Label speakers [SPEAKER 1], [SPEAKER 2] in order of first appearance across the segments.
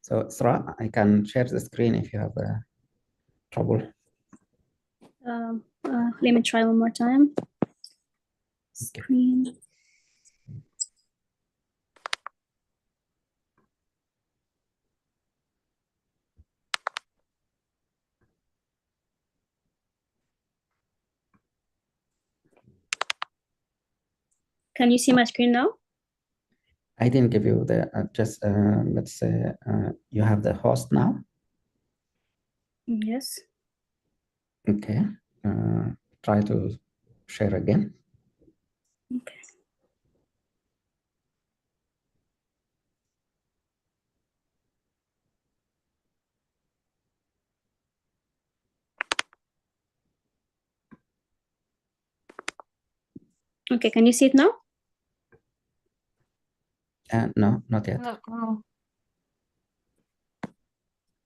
[SPEAKER 1] So, Sarra, I can share the screen if you have trouble.
[SPEAKER 2] Let me try one more time. Screen. Can you see my screen now?
[SPEAKER 1] I didn't give you the, let's say, you have the host now.
[SPEAKER 2] Yes.
[SPEAKER 1] Okay. Try to share again.
[SPEAKER 2] Okay. Okay, can you see it now?
[SPEAKER 1] No, not yet.
[SPEAKER 2] No.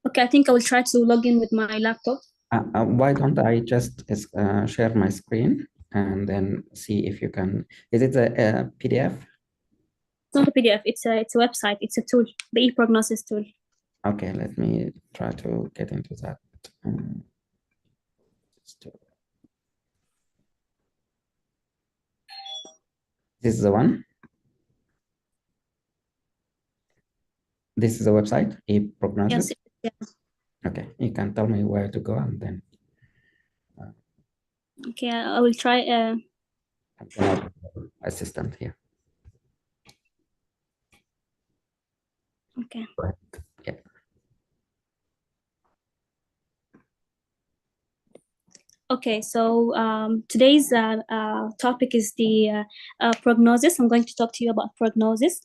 [SPEAKER 2] Okay, I think I will try to log in with my laptop.
[SPEAKER 1] Why don't I just share my screen and then see if you can, is it a PDF?
[SPEAKER 2] It's not a PDF, it's a website, it's a tool, the ePrognosis tool.
[SPEAKER 1] Okay, let me try to get into that. This is the one. This is the website, ePrognosis.
[SPEAKER 2] Yes. Yeah.
[SPEAKER 1] Okay, you can tell me where to go and then.
[SPEAKER 2] Okay, I will try.
[SPEAKER 1] Assistant here.
[SPEAKER 2] Okay.
[SPEAKER 1] Right. Yeah.
[SPEAKER 2] Okay, so today's topic is the prognosis. I'm going to talk to you about prognosis.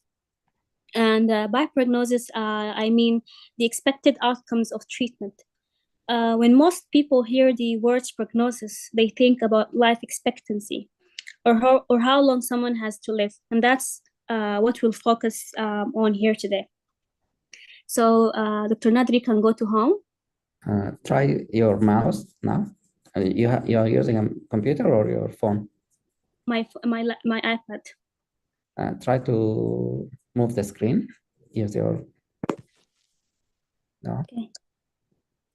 [SPEAKER 2] And by prognosis, I mean the expected outcomes of treatment. When most people hear the words prognosis, they think about life expectancy or how long someone has to live. And that's what we'll focus on here today. So Dr. Nadri can go to home.
[SPEAKER 1] Try your mouse now. You're using a computer or your phone?
[SPEAKER 2] My iPad.
[SPEAKER 1] Try to move the screen. Use your. No.
[SPEAKER 2] Okay.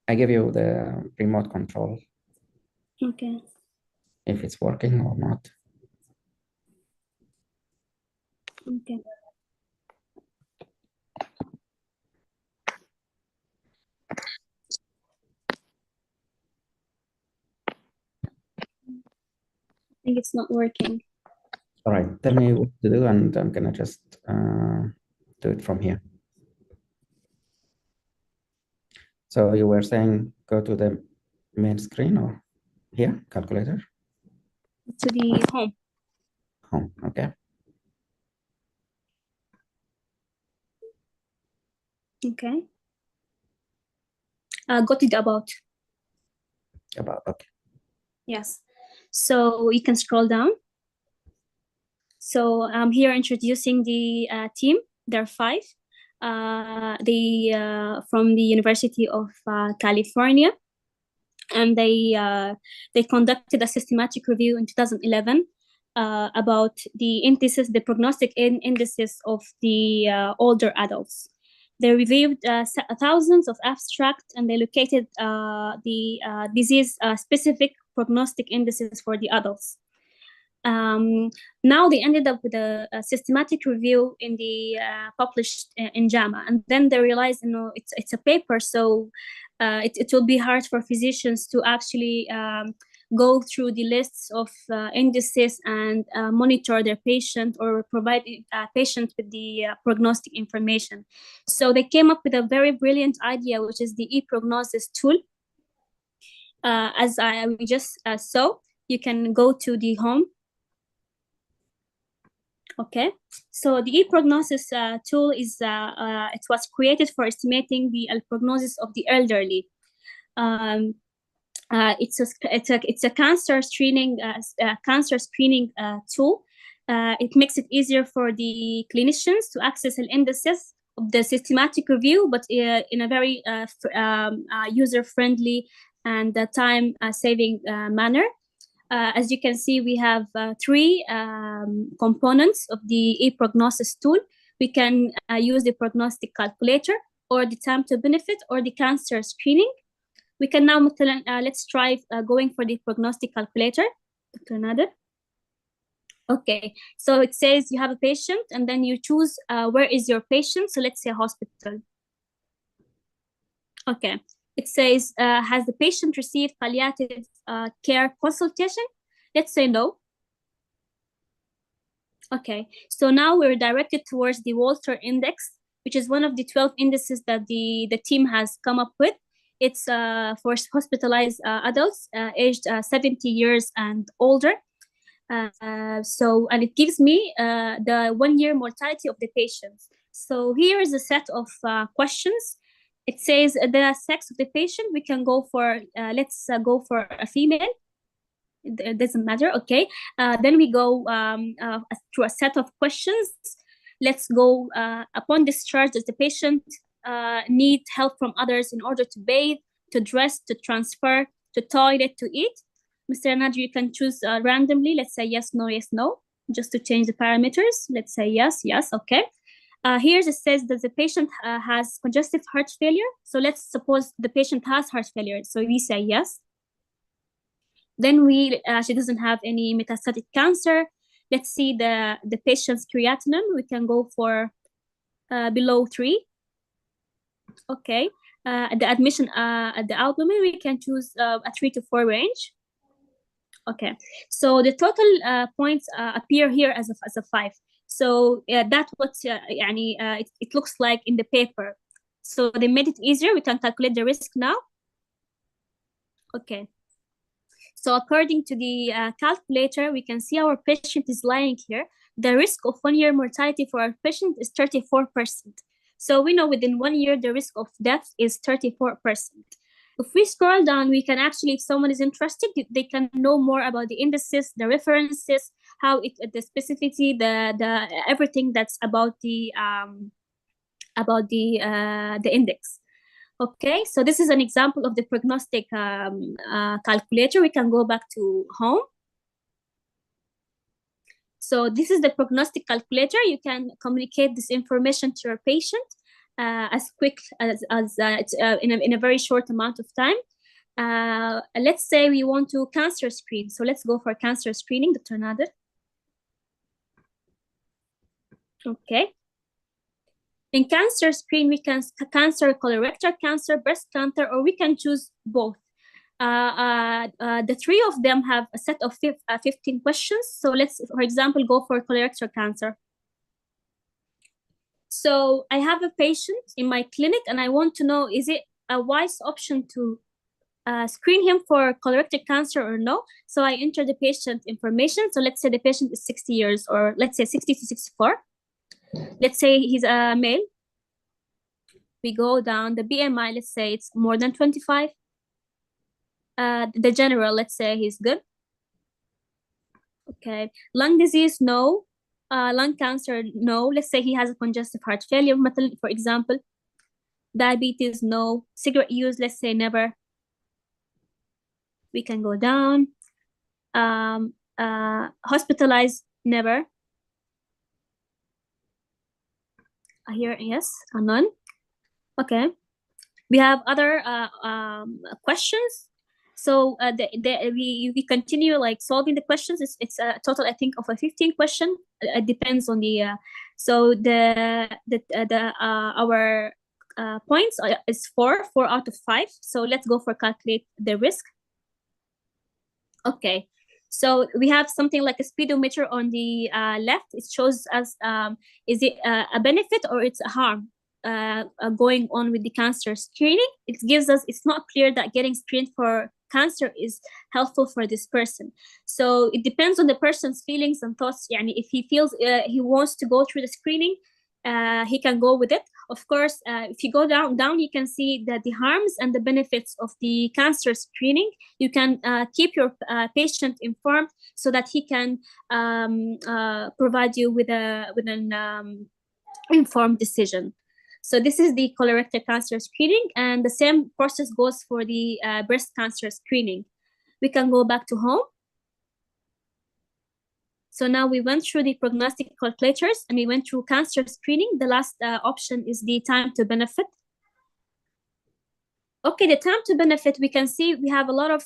[SPEAKER 1] I give you the remote control.
[SPEAKER 2] Okay.
[SPEAKER 1] If it's working or not.
[SPEAKER 2] Okay. I think it's not working.
[SPEAKER 1] All right, tell me what to do and I'm gonna just do it from here. So you were saying go to the main screen or here, calculator?
[SPEAKER 2] To the home.
[SPEAKER 1] Home, okay.
[SPEAKER 2] Okay. Go to the about.
[SPEAKER 1] About, okay.
[SPEAKER 2] Yes. So you can scroll down. So I'm here introducing the team. There are 5. They from the University of California, and they conducted a systematic review in 2011 about the indices, the prognostic indices of the older adults. They reviewed thousands of abstracts, and they located the disease-specific prognostic indices for the adults. Now they ended up with a systematic review in the published in JAMA, and then they realized, it's a paper, so it will be hard for physicians to actually go through the lists of indices and monitor their patient or provide patient with the prognostic information. So they came up with a very brilliant idea, which is the ePrognosis tool. As we just saw, you can go to the home. Okay, so the ePrognosis tool is it was created for estimating the prognosis of the elderly. It's a cancer screening tool. It makes it easier for the clinicians to access the indices of the systematic review, but in a very user-friendly and time-saving manner. As you can see, we have 3 components of the ePrognosis tool. We can use the prognostic calculator, or the time to benefit or the cancer screening. We can now let's try going for the prognostic calculator. Dr. Nader. Okay, so it says you have a patient and then you choose where is your patient. So let's say hospital. Okay, it says has the patient received palliative care consultation? Let's say no. Okay, so now we're directed towards the Walter Index, which is one of the 12 indices that the team has come up with. It's for hospitalized adults aged 70 years and older. And it gives me the 1-year mortality of the patients. So here is a set of questions. It says the sex of the patient. We can go for, let's go for a female. It doesn't matter, okay. Then we go through a set of questions. Let's go upon discharge, does the patient need help from others in order to bathe, to dress, to transfer, to toilet, to eat? Mr. Nader, you can choose randomly. Let's say yes, no, just to change the parameters. Let's say yes, okay. Here it says that the patient has congestive heart failure. So let's suppose the patient has heart failure. So we say yes. Then she doesn't have any metastatic cancer. Let's see the patient's creatinine. We can go for below 3. Okay. The admission at the albumin, we can choose a 3 to 4 range. Okay. So the total points appear here as a 5. So that's what it looks like in the paper. So they made it easier. We can calculate the risk now. Okay. So according to the calculator, we can see our patient is lying here. The risk of 1-year mortality for our patient is 34%. So we know within 1 year, the risk of death is 34%. If we scroll down, we can actually, if someone is interested, they can know more about the indices, the references, how the specificity, the everything that's about the index. Okay, so this is an example of the prognostic calculator. We can go back to home. So this is the prognostic calculator. You can communicate this information to your patient as quick as in a very short amount of time. Let's say we want to cancer screen. So let's go for cancer screening, Dr. Nader. Okay. In cancer screen, we can cancer, colorectal cancer, breast cancer, or we can choose both. The 3 of them have a set of 15 questions. So let's, for example, go for colorectal cancer. So I have a patient in my clinic and I want to know, is it a wise option to screen him for colorectal cancer or no? So I enter the patient information. So let's say the patient is 60 years, or let's say 60 to 64. Let's say he's a male. We go down the BMI, let's say it's more than 25. The general, let's say he's good. Okay, lung disease, no. Lung cancer, no. Let's say he has a congestive heart failure, for example. Diabetes, no. Cigarette use, let's say never. We can go down. Hospitalized, never. Here, yes, none. Okay, we have other questions. So we continue like solving the questions. It's a total, I think, of a 15 question. It depends on the so our points is 4 out of 5. So let's go for calculate the risk. Okay, so we have something like a speedometer on the left. It shows us is it a benefit or it's a harm going on with the cancer screening. It gives us, it's not clear that getting screened for cancer is helpful for this person. So it depends on the person's feelings and thoughts. If he feels he wants to go through the screening, he can go with it. Of course, if you go down, you can see that the harms and the benefits of the cancer screening. You can keep your patient informed so that he can provide you with an informed decision. So this is the colorectal cancer screening, and the same process goes for the breast cancer screening. We can go back to home. So now we went through the prognostic calculators and we went through cancer screening. The last option is the time to benefit. Okay, the time to benefit, we can see we have a lot of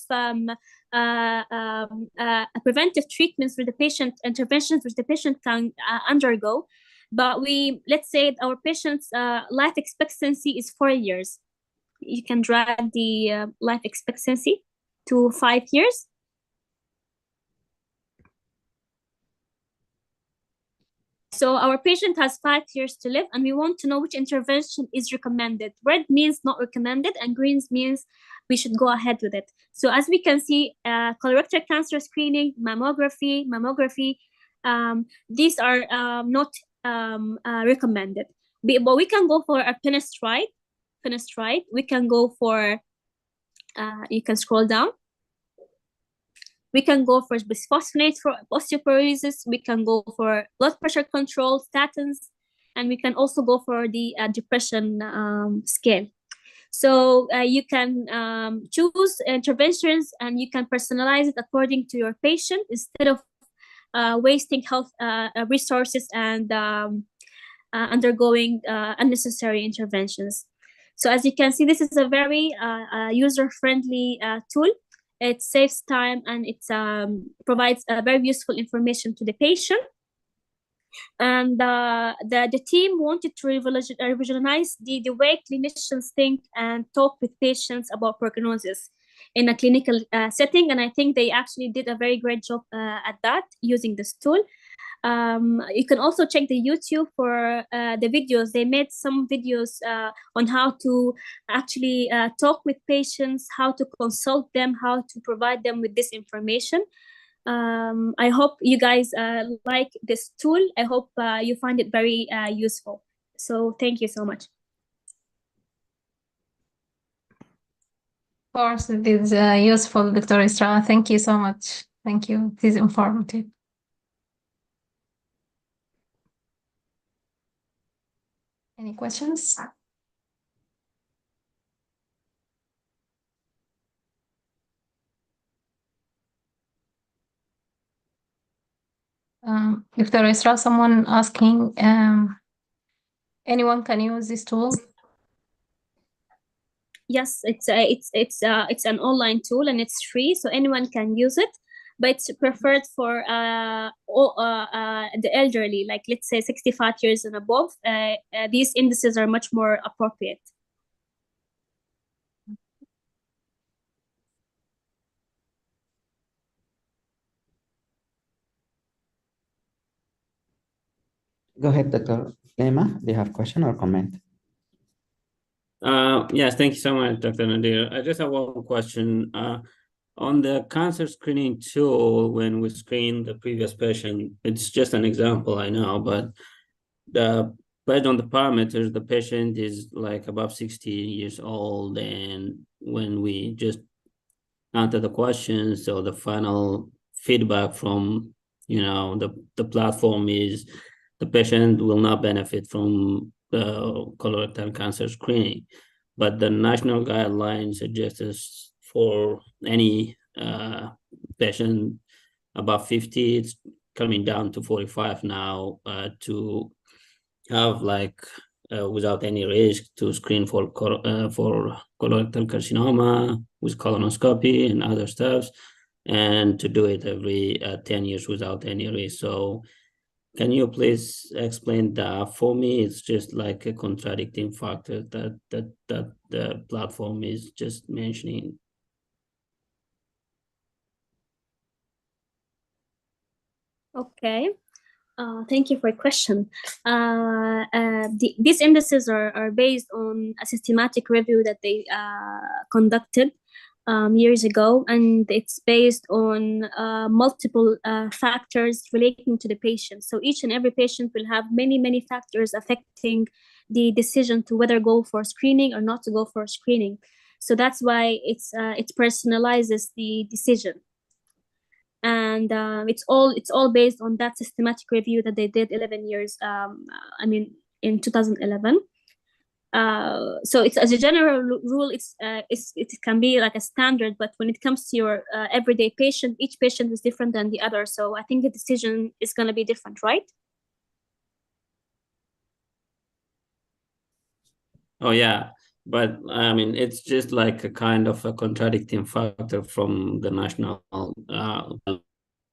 [SPEAKER 2] preventive treatments for the patient, interventions which the patient can undergo. But let's say our patient's life expectancy is 4 years. You can drag the life expectancy to 5 years. So our patient has 5 years to live, and we want to know which intervention is recommended. Red means not recommended, and green means we should go ahead with it. So as we can see, colorectal cancer screening, mammography, these are not recommended. But we can go for a finasteride. We can go for, you can scroll down. We can go for bisphosphonates for osteoporosis. We can go for blood pressure control, statins, and we can also go for the depression scale. So you can choose interventions, and you can personalize it according to your patient instead of wasting health resources and undergoing unnecessary interventions. So as you can see, this is a very user-friendly tool. It saves time, and it provides very useful information to the patient. And the team wanted to revolutionize the way clinicians think and talk with patients about prognosis in a clinical setting. And I think they actually did a very great job at that using this tool. You can also check the YouTube for the videos. They made some videos on how to actually talk with patients, how to consult them, how to provide them with this information. I hope you guys like this tool. I hope you find it very useful. So thank you so much.
[SPEAKER 3] Of course, it is useful, Dr. Esra. Thank you so much. Thank you. It is informative. Any questions? Dr. Esra, someone asking, anyone can use this tool?
[SPEAKER 2] Yes, it's an online tool, and it's free, so anyone can use it. But it's preferred for the elderly, like let's say 65 years and above. These indices are much more appropriate.
[SPEAKER 1] Go ahead, Dr. Lema. Do you have a question or comment?
[SPEAKER 4] Yes, thank you so much, Dr. Nadir. I just have one question. On the cancer screening tool, when we screen the previous patient, it's just an example, I know, but based on the parameters, the patient is like above 60 years old, and when we just answer the questions, so the final feedback from the platform is the patient will not benefit from the colorectal cancer screening, but the national guidelines suggests for any patient above 50, it's coming down to 45 now to have without any risk to screen for colorectal carcinoma with colonoscopy and other stuff, and to do it every 10 years without any risk. So can you please explain that for me? It's just like a contradicting factor that the platform is just mentioning.
[SPEAKER 2] Okay. Thank you for your question. These indices are based on a systematic review that they conducted years ago, and it's based on multiple factors relating to the patient. So each and every patient will have many factors affecting the decision to whether go for screening or not to go for screening. So that's why it personalizes the decision. And it's all based on that systematic review that they did 11 years in 2011. So it's, as a general rule, it can be like a standard, but when it comes to your everyday patient, each patient is different than the other, so I think the decision is going to be different, right?
[SPEAKER 4] Oh yeah, But I mean, it's just like a kind of a contradicting factor from the national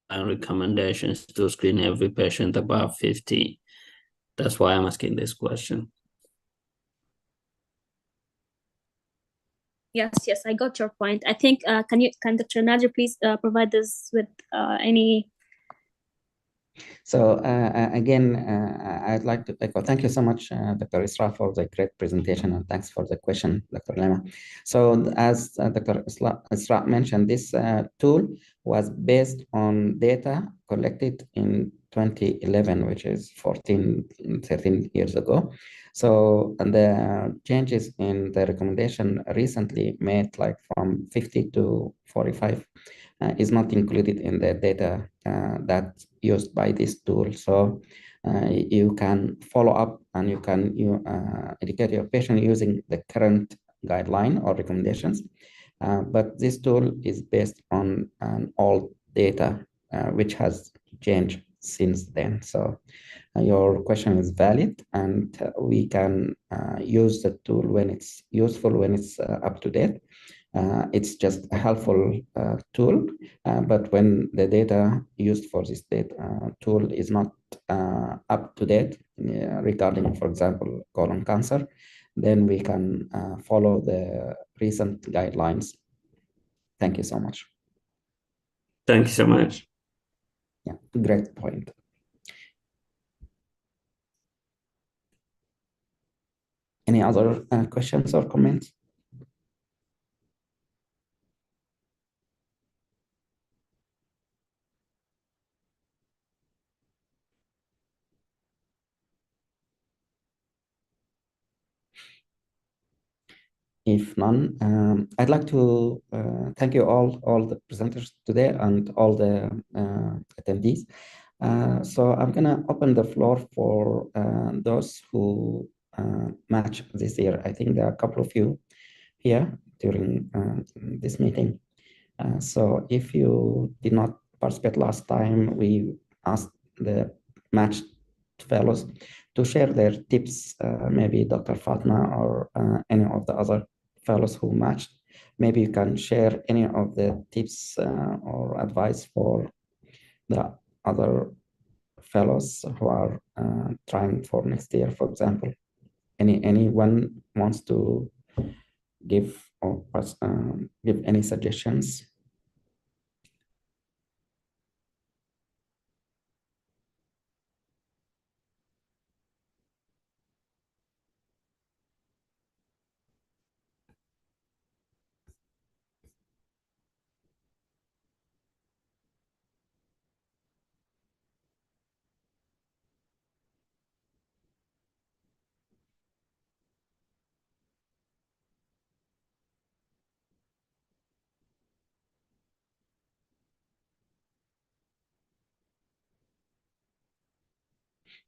[SPEAKER 4] recommendations to screen every patient above 50. That's why I'm asking this question.
[SPEAKER 2] Yes, I got your point. I think, can Dr. Nader please provide us with any...
[SPEAKER 1] So again, I'd like to echo. Thank you so much, Dr. Esra, for the great presentation, and thanks for the question, Dr. Lema. So as Dr. Esra mentioned, this tool was based on data collected in 2011, which is 13 years ago. So the changes in the recommendation recently made, like from 50 to 45, is not included in the data that's used by this tool. So you can follow up and you can educate your patient using the current guideline or recommendations. But this tool is based on an old data, which has changed since then. So your question is valid, and we can use the tool when it's useful, when it's up to date. It's just a helpful tool, but when the data used for this data tool is not up to date regarding, for example, colon cancer, then we can follow the recent guidelines. Thank you so much.
[SPEAKER 4] Thank you so much.
[SPEAKER 1] Yeah, great point. Any other questions or comments? If none, I'd like to thank you all the presenters today and all the attendees. So I'm gonna open the floor for those who match this year. I think there are a couple of you here during this meeting. So if you did not participate last time, we asked the matched fellows to share their tips, maybe Dr. Fatma or any of the other fellows who matched. Maybe you can share any of the tips or advice for the other fellows who are trying for next year, for example. Anyone wants to give or give any suggestions?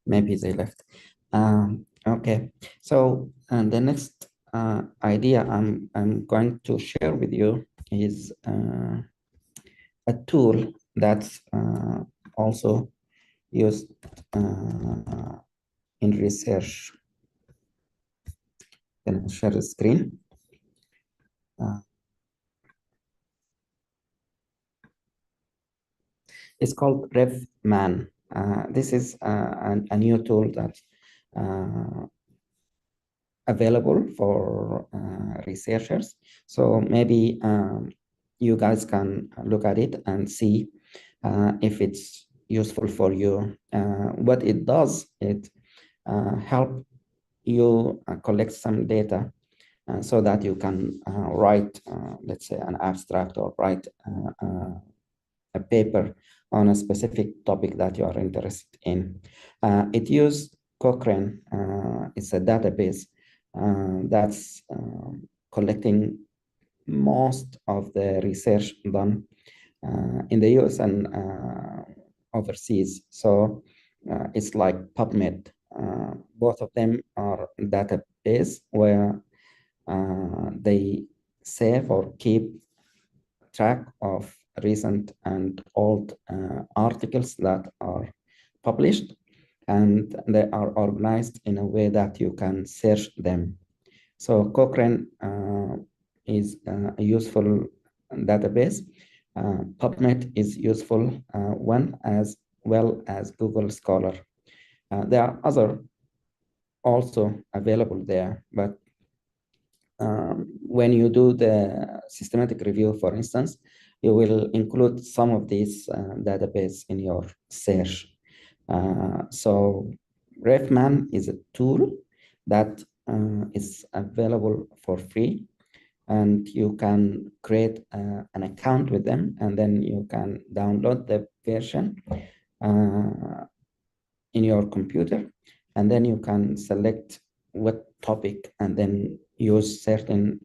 [SPEAKER 1] Maybe they left. Okay, so the next idea I'm going to share with you is a tool that's also used in research. Can I share the screen? It's called RevMan. This is a new tool that's available for researchers. So maybe you guys can look at it and see if it's useful for you. What it does, it help you collect some data so that you can write, let's say, an abstract or write a paper on a specific topic that you are interested in. It uses Cochrane. It's a database that's collecting most of the research done in the US and overseas. So it's like PubMed. Both of them are database where they save or keep track of recent and old articles that are published, and they are organized in a way that you can search them. So Cochrane is a useful database. PubMed is useful one, as well as Google Scholar. There are other also available there, but when you do the systematic review, for instance, you will include some of these database in your search. So RefMan is a tool that is available for free, and you can create an account with them, and then you can download the version in your computer, and then you can select what topic and then use certain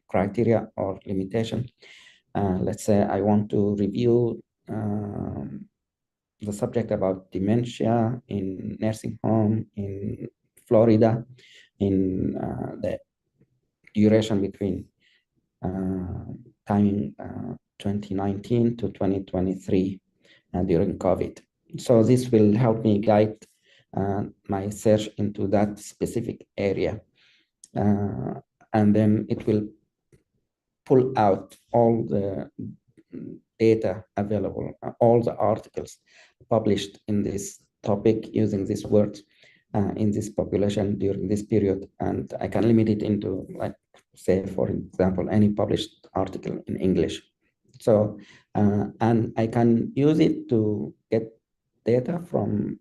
[SPEAKER 1] criteria or limitation. Let's say I want to review the subject about dementia in nursing home in Florida in the duration between timing 2019 to 2023 during COVID. So this will help me guide my search into that specific area. And then it will pull out all the data available, all the articles published in this topic using these words in this population during this period. And I can limit it into, like, say, for example, any published article in English. So, and I can use it to get data from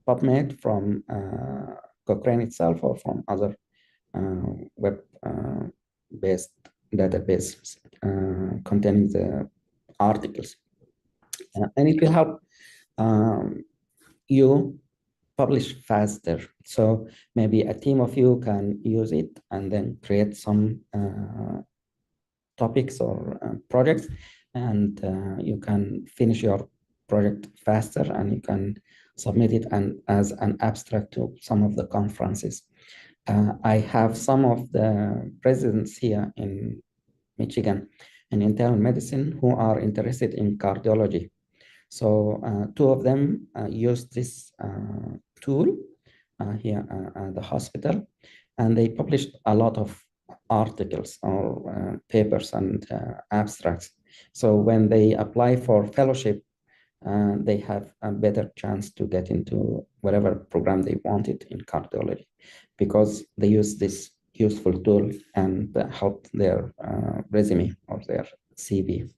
[SPEAKER 1] PubMed, from Cochrane itself, or from other web-based databases containing the articles. And it will help you publish faster. So maybe a team of you can use it and then create some topics or projects, and you can finish your project faster, and you can submit it as an abstract to some of the conferences. I have some of the presidents here in Michigan in internal medicine who are interested in cardiology. So two of them use this tool here at the hospital, and they published a lot of articles or papers and abstracts. So when they apply for fellowship, they have a better chance to get into whatever program they wanted in cardiology, because they use this useful tool and help their resume or their CV.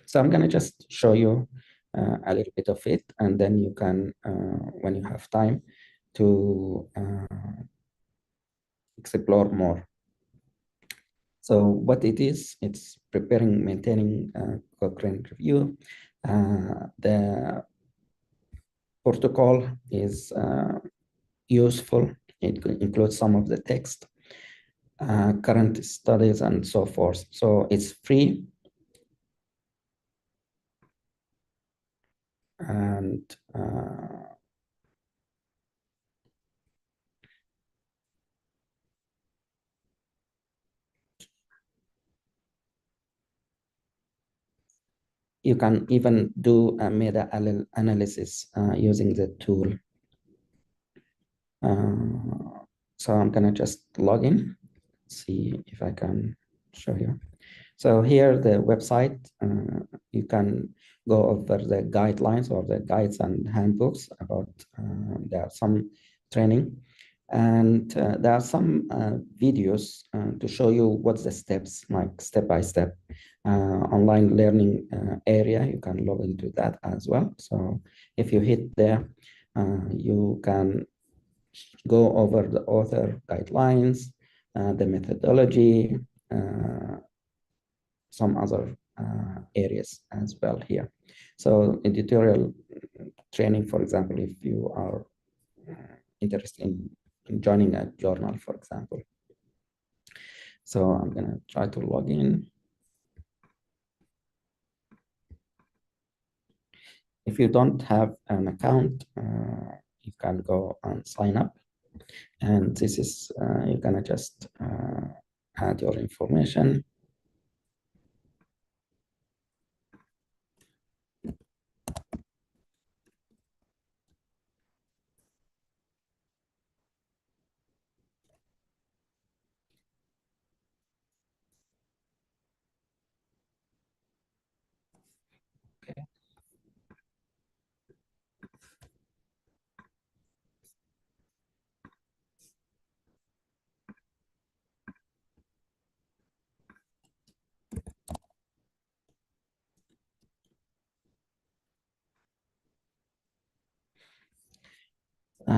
[SPEAKER 1] So I'm going to just show you a little bit of it, and then you can, when you have time, to explore more. So what it is, it's preparing, maintaining Cochrane review. The protocol is useful. It includes some of the text, current studies, and so forth. So it's free. And you can even do a meta-analysis using the tool. So I'm gonna just log in, see if I can show you. So here, the website, you can go over the guidelines or the guides and handbooks about, there are some training, and there are some videos to show you what's the steps, like step-by-step. Online learning area, you can log into that as well. So if you hit there, you can go over the author guidelines, the methodology, some other areas as well here. So editorial training, for example, if you are interested in joining a journal, for example. So I'm gonna try to log in. If you don't have an account, you can go and sign up. And this is, you're gonna just add your information.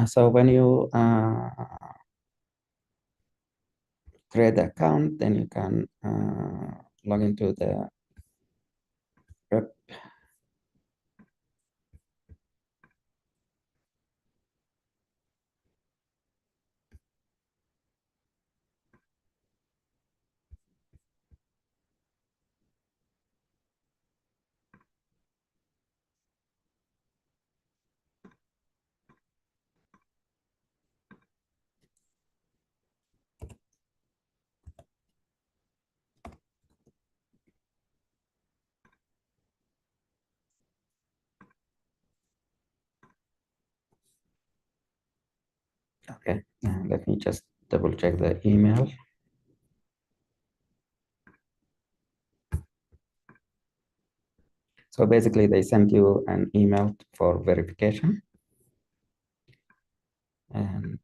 [SPEAKER 1] So when you create the account, then you can log into the web. Okay, let me just double check the email. So basically, they sent you an email for verification. And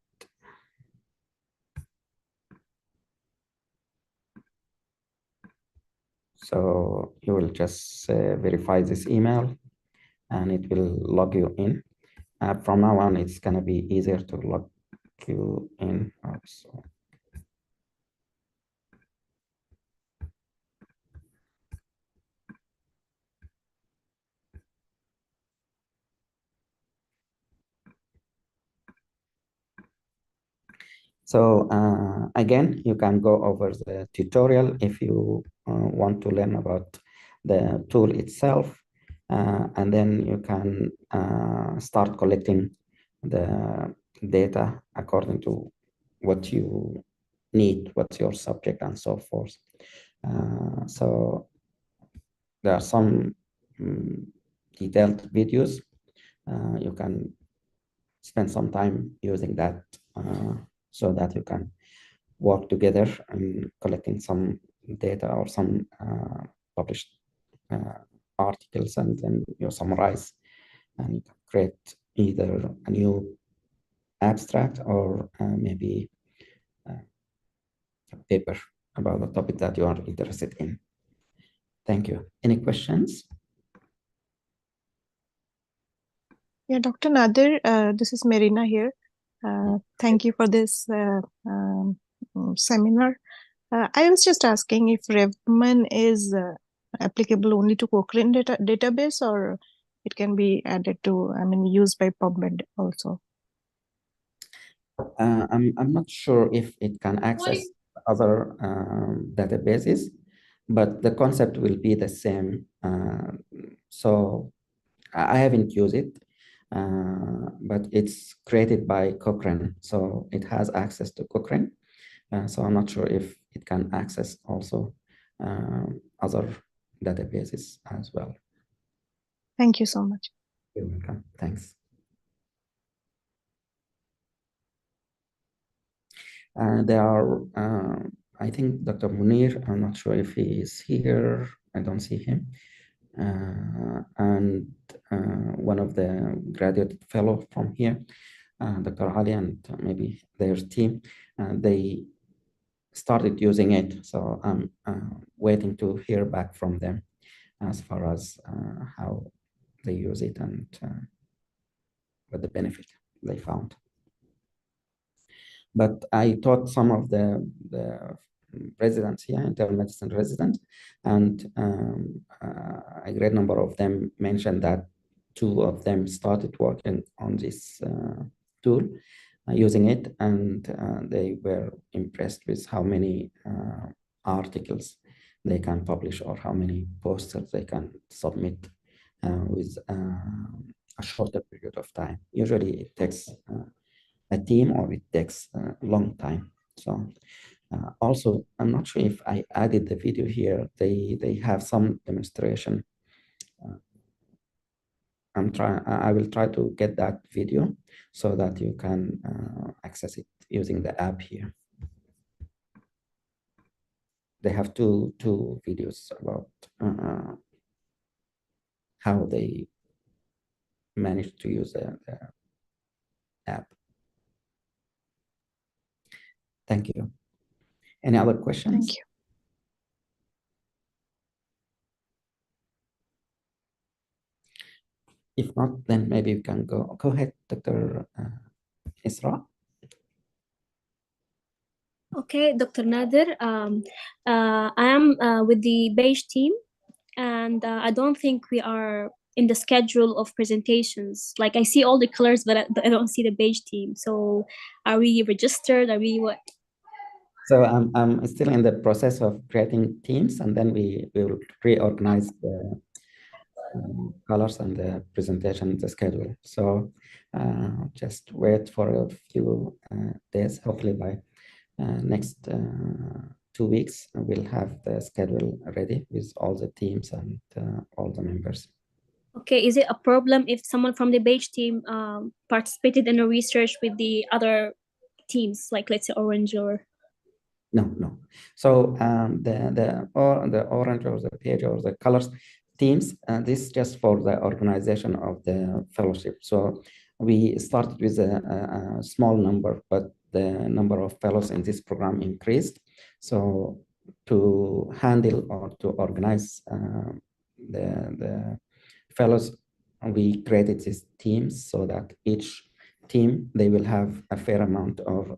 [SPEAKER 1] so you will just verify this email and it will log you in. From now on, it's going to be easier to log you in also. So again, you can go over the tutorial if you want to learn about the tool itself, and then you can start collecting the data according to what you need, what's your subject, and so forth. So there are some detailed videos. You can spend some time using that so that you can work together in collecting some data or some published articles, and then you summarize and you can create either a new abstract or maybe a paper about the topic that you are interested in. Thank you. Any questions?
[SPEAKER 5] Yeah, Dr. Nadir, this is Marina here. Thank you for this seminar. I was just asking if Revman is applicable only to Cochrane database, or it can be added to, used by PubMed also.
[SPEAKER 1] I'm not sure if it can access other databases, but the concept will be the same. So I haven't used it, but it's created by Cochrane, so it has access to Cochrane. So I'm not sure if it can access also other databases as well.
[SPEAKER 5] Thank you so much.
[SPEAKER 1] You're welcome. Thanks. There are, I think, Dr. Munir. I'm not sure if he is here. I don't see him. And one of the graduate fellow from here, Dr. Ali, and maybe their team, they started using it. So I'm waiting to hear back from them as far as how they use it and what the benefit they found. But I taught some of the residents here, internal medicine residents, and a great number of them mentioned that 2 of them started working on this tool, using it, and they were impressed with how many articles they can publish or how many posters they can submit with a shorter period of time. Usually it takes a team or it takes a long time. So also, I'm not sure if I added the video here. They have some demonstration. I will try to get that video so that you can access it using the app here. They have two videos about how they managed to use the app. Thank you. Any other questions?
[SPEAKER 5] Thank you.
[SPEAKER 1] If not, then maybe you can go ahead, Dr. Esra.
[SPEAKER 2] Okay, Dr. Nader, I am with the beige team, and I don't think we are in the schedule of presentations. Like I see all the colors, but I don't see the beige team. So are we registered? Are we what?
[SPEAKER 1] So I'm still in the process of creating teams, and then we will reorganize the colors and the presentation, the schedule. So just wait for a few days. Hopefully by next 2 weeks, we'll have the schedule ready with all the teams and all the members.
[SPEAKER 2] Okay, is it a problem if someone from the beige team participated in a research with the other teams, like let's say orange or?
[SPEAKER 1] No. So the orange or the beige or the colors teams, this is just for the organization of the fellowship. So we started with a small number, but the number of fellows in this program increased. So to handle or to organize the fellows, we created these teams so that each team, they will have a fair amount of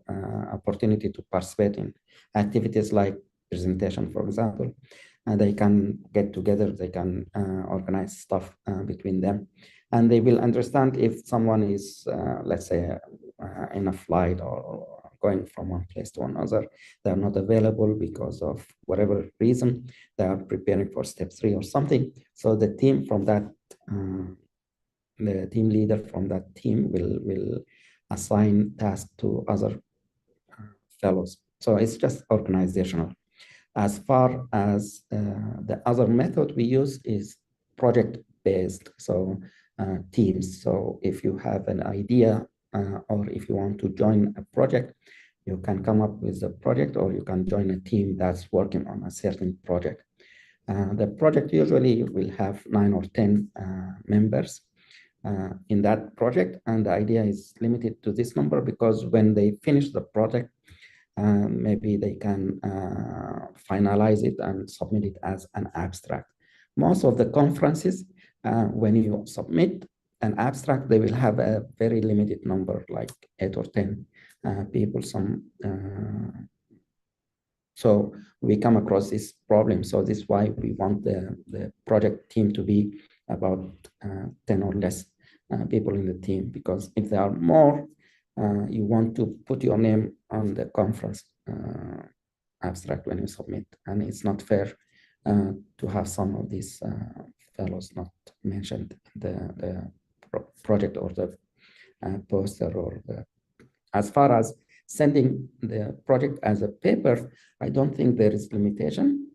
[SPEAKER 1] opportunity to participate in activities like presentation, for example. They can get together, they can organize stuff between them. And they will understand if someone is, let's say, in a flight or going from one place to another, they're not available because of whatever reason, they are preparing for step 3 or something. So the team from that, the team leader from that team will assign tasks to other fellows. So it's just organizational. As far as the other method we use is project-based, so teams. So if you have an idea or if you want to join a project, you can come up with a project or you can join a team that's working on a certain project. The project usually will have 9 or 10 members in that project, and the idea is limited to this number because when they finish the project, maybe they can finalize it and submit it as an abstract. Most of the conferences, when you submit an abstract, they will have a very limited number, like 8 or 10 people. So we come across this problem. So this is why we want the project team to be about 10 or less people in the team, because if there are more, you want to put your name on the conference abstract when you submit, and it's not fair to have some of these fellows not mentioned in the project or the poster or the. As far as sending the project as a paper, I don't think there is limitation.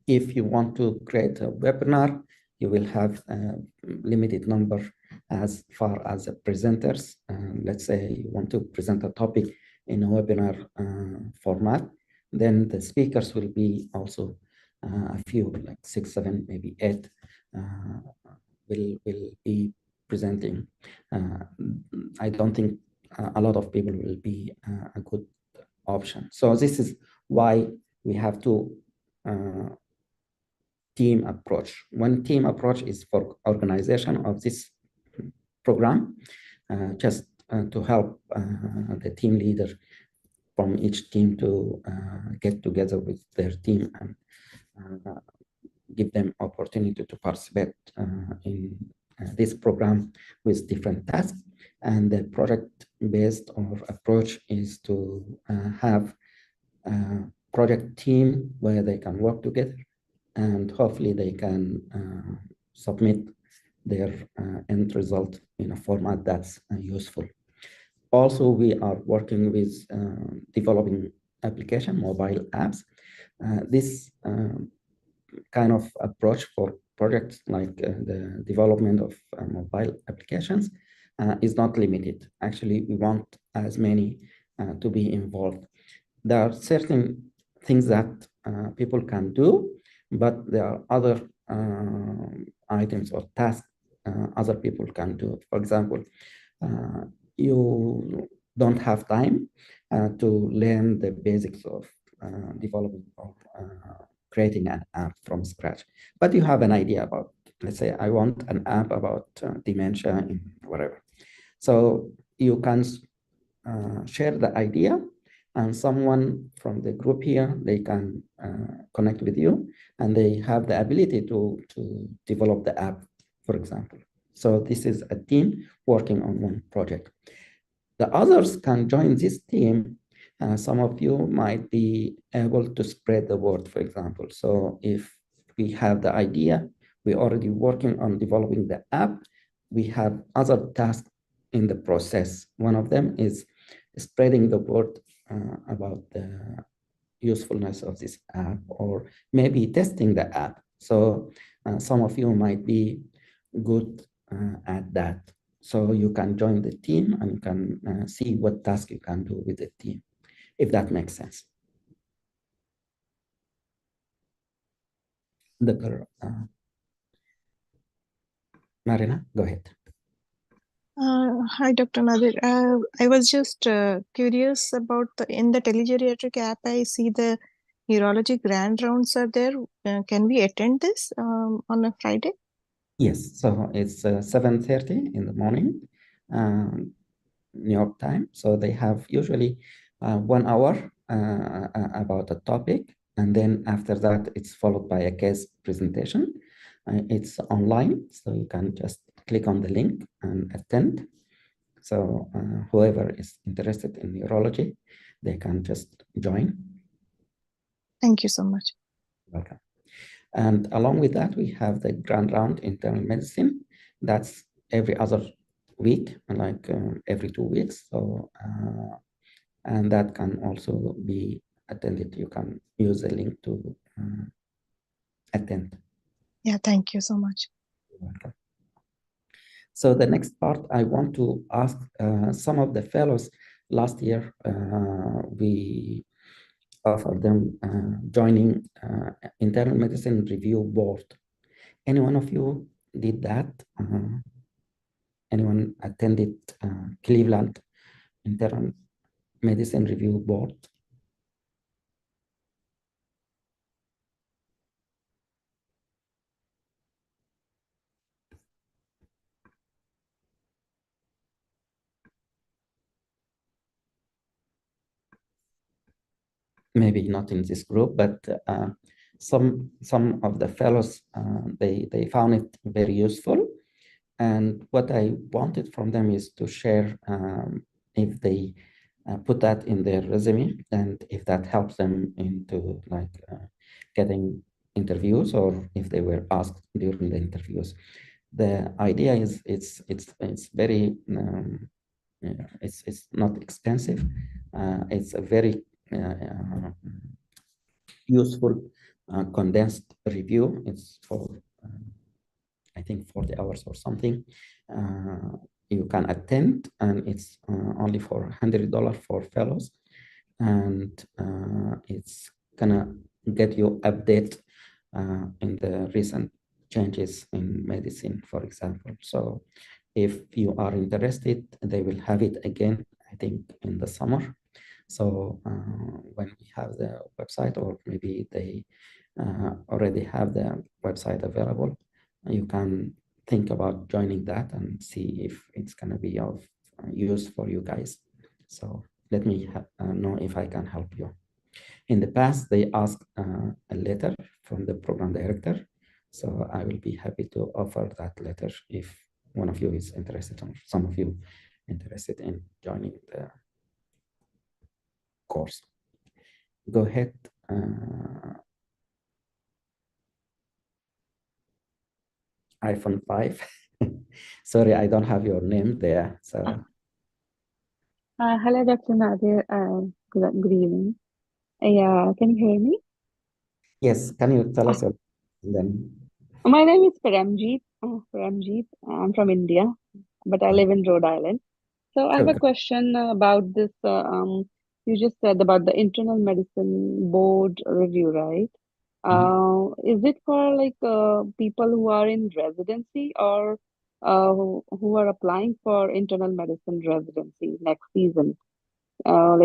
[SPEAKER 1] If you want to create a webinar, you will have a limited number as far as the presenters. Let's say you want to present a topic in a webinar format, then the speakers will be also a few, like 6, 7, maybe 8 will be presenting. I don't think a lot of people will be a good option. So this is why we have to team approach. One team approach is for organization of this program, just to help the team leader from each team to get together with their team and give them opportunity to participate in this program with different tasks. And the project-based or approach is to have a project team where they can work together, and hopefully they can submit their end result in a format that's useful. Also, we are working with developing application, mobile apps. This kind of approach for projects like the development of mobile applications is not limited. Actually, we want as many to be involved. There are certain things that people can do, but there are other items or tasks other people can do. For example, you don't have time to learn the basics of developing or creating an app from scratch, but you have an idea about, let's say, I want an app about dementia in whatever. So you can share the idea, and someone from the group here, they can connect with you, and they have the ability to develop the app, for example. So this is a team working on one project. The others can join this team. Some of you might be able to spread the word, for example. So if we have the idea, we're already working on developing the app, we have other tasks in the process. One of them is spreading the word about the usefulness of this app, or maybe testing the app. So some of you might be good at that. So you can join the team and you can see what task you can do with the team, if that makes sense. Dr. Marina, go ahead.
[SPEAKER 5] Hi, Dr. Nadir. I was just curious about in the telegeriatric app, I see the neurology grand rounds are there. Can we attend this on a Friday?
[SPEAKER 1] Yes, so it's 7:30 in the morning, New York time. So they have usually 1 hour about a topic, and then after that, it's followed by a case presentation. It's online, so you can just click on the link and attend. So whoever is interested in neurology, they can just join.
[SPEAKER 5] Thank you so much.
[SPEAKER 1] Welcome. And along with that, we have the grand round internal medicine. That's every other week, like every 2 weeks. So, and that can also be attended. You can use the link to attend.
[SPEAKER 5] Yeah, thank you so much.
[SPEAKER 1] You're welcome. So the next part, I want to ask some of the fellows. Last year, we offered them joining internal medicine review board. Any one of you did that? Anyone attended Cleveland Internal Medicine Review Board? Maybe not in this group, but some of the fellows, they found it very useful. And what I wanted from them is to share if they put that in their resume, and if that helps them into like getting interviews, or if they were asked during the interviews. The idea is it's very it's not expensive. It's a very useful condensed review. It's for I think 40 hours or something. You can attend, and it's only for $100 for fellows, and it's gonna get you update in the recent changes in medicine, for example. So if you are interested, they will have it again, I think, in the summer. So when we have the website, or maybe they already have the website available, you can think about joining that and see if it's going to be of use for you guys. So let me know if I can help you. In the past, they asked a letter from the program director. So I will be happy to offer that letter if one of you is interested, or some of you interested in joining the course. Go ahead. iPhone 5. Sorry, I don't have your name there. So
[SPEAKER 6] Hello, Dr. Nadir. Good evening. Yeah, can you hear me?
[SPEAKER 1] yes, can you tell us your then?
[SPEAKER 6] My name is Paramjeet. Paramjeet. I'm from India, but I live in Rhode Island. So I have a
[SPEAKER 1] Okay.
[SPEAKER 6] question about this. You just said about the internal medicine board review, right? Is it for like people who are in residency, or who are applying for internal medicine residency next season? I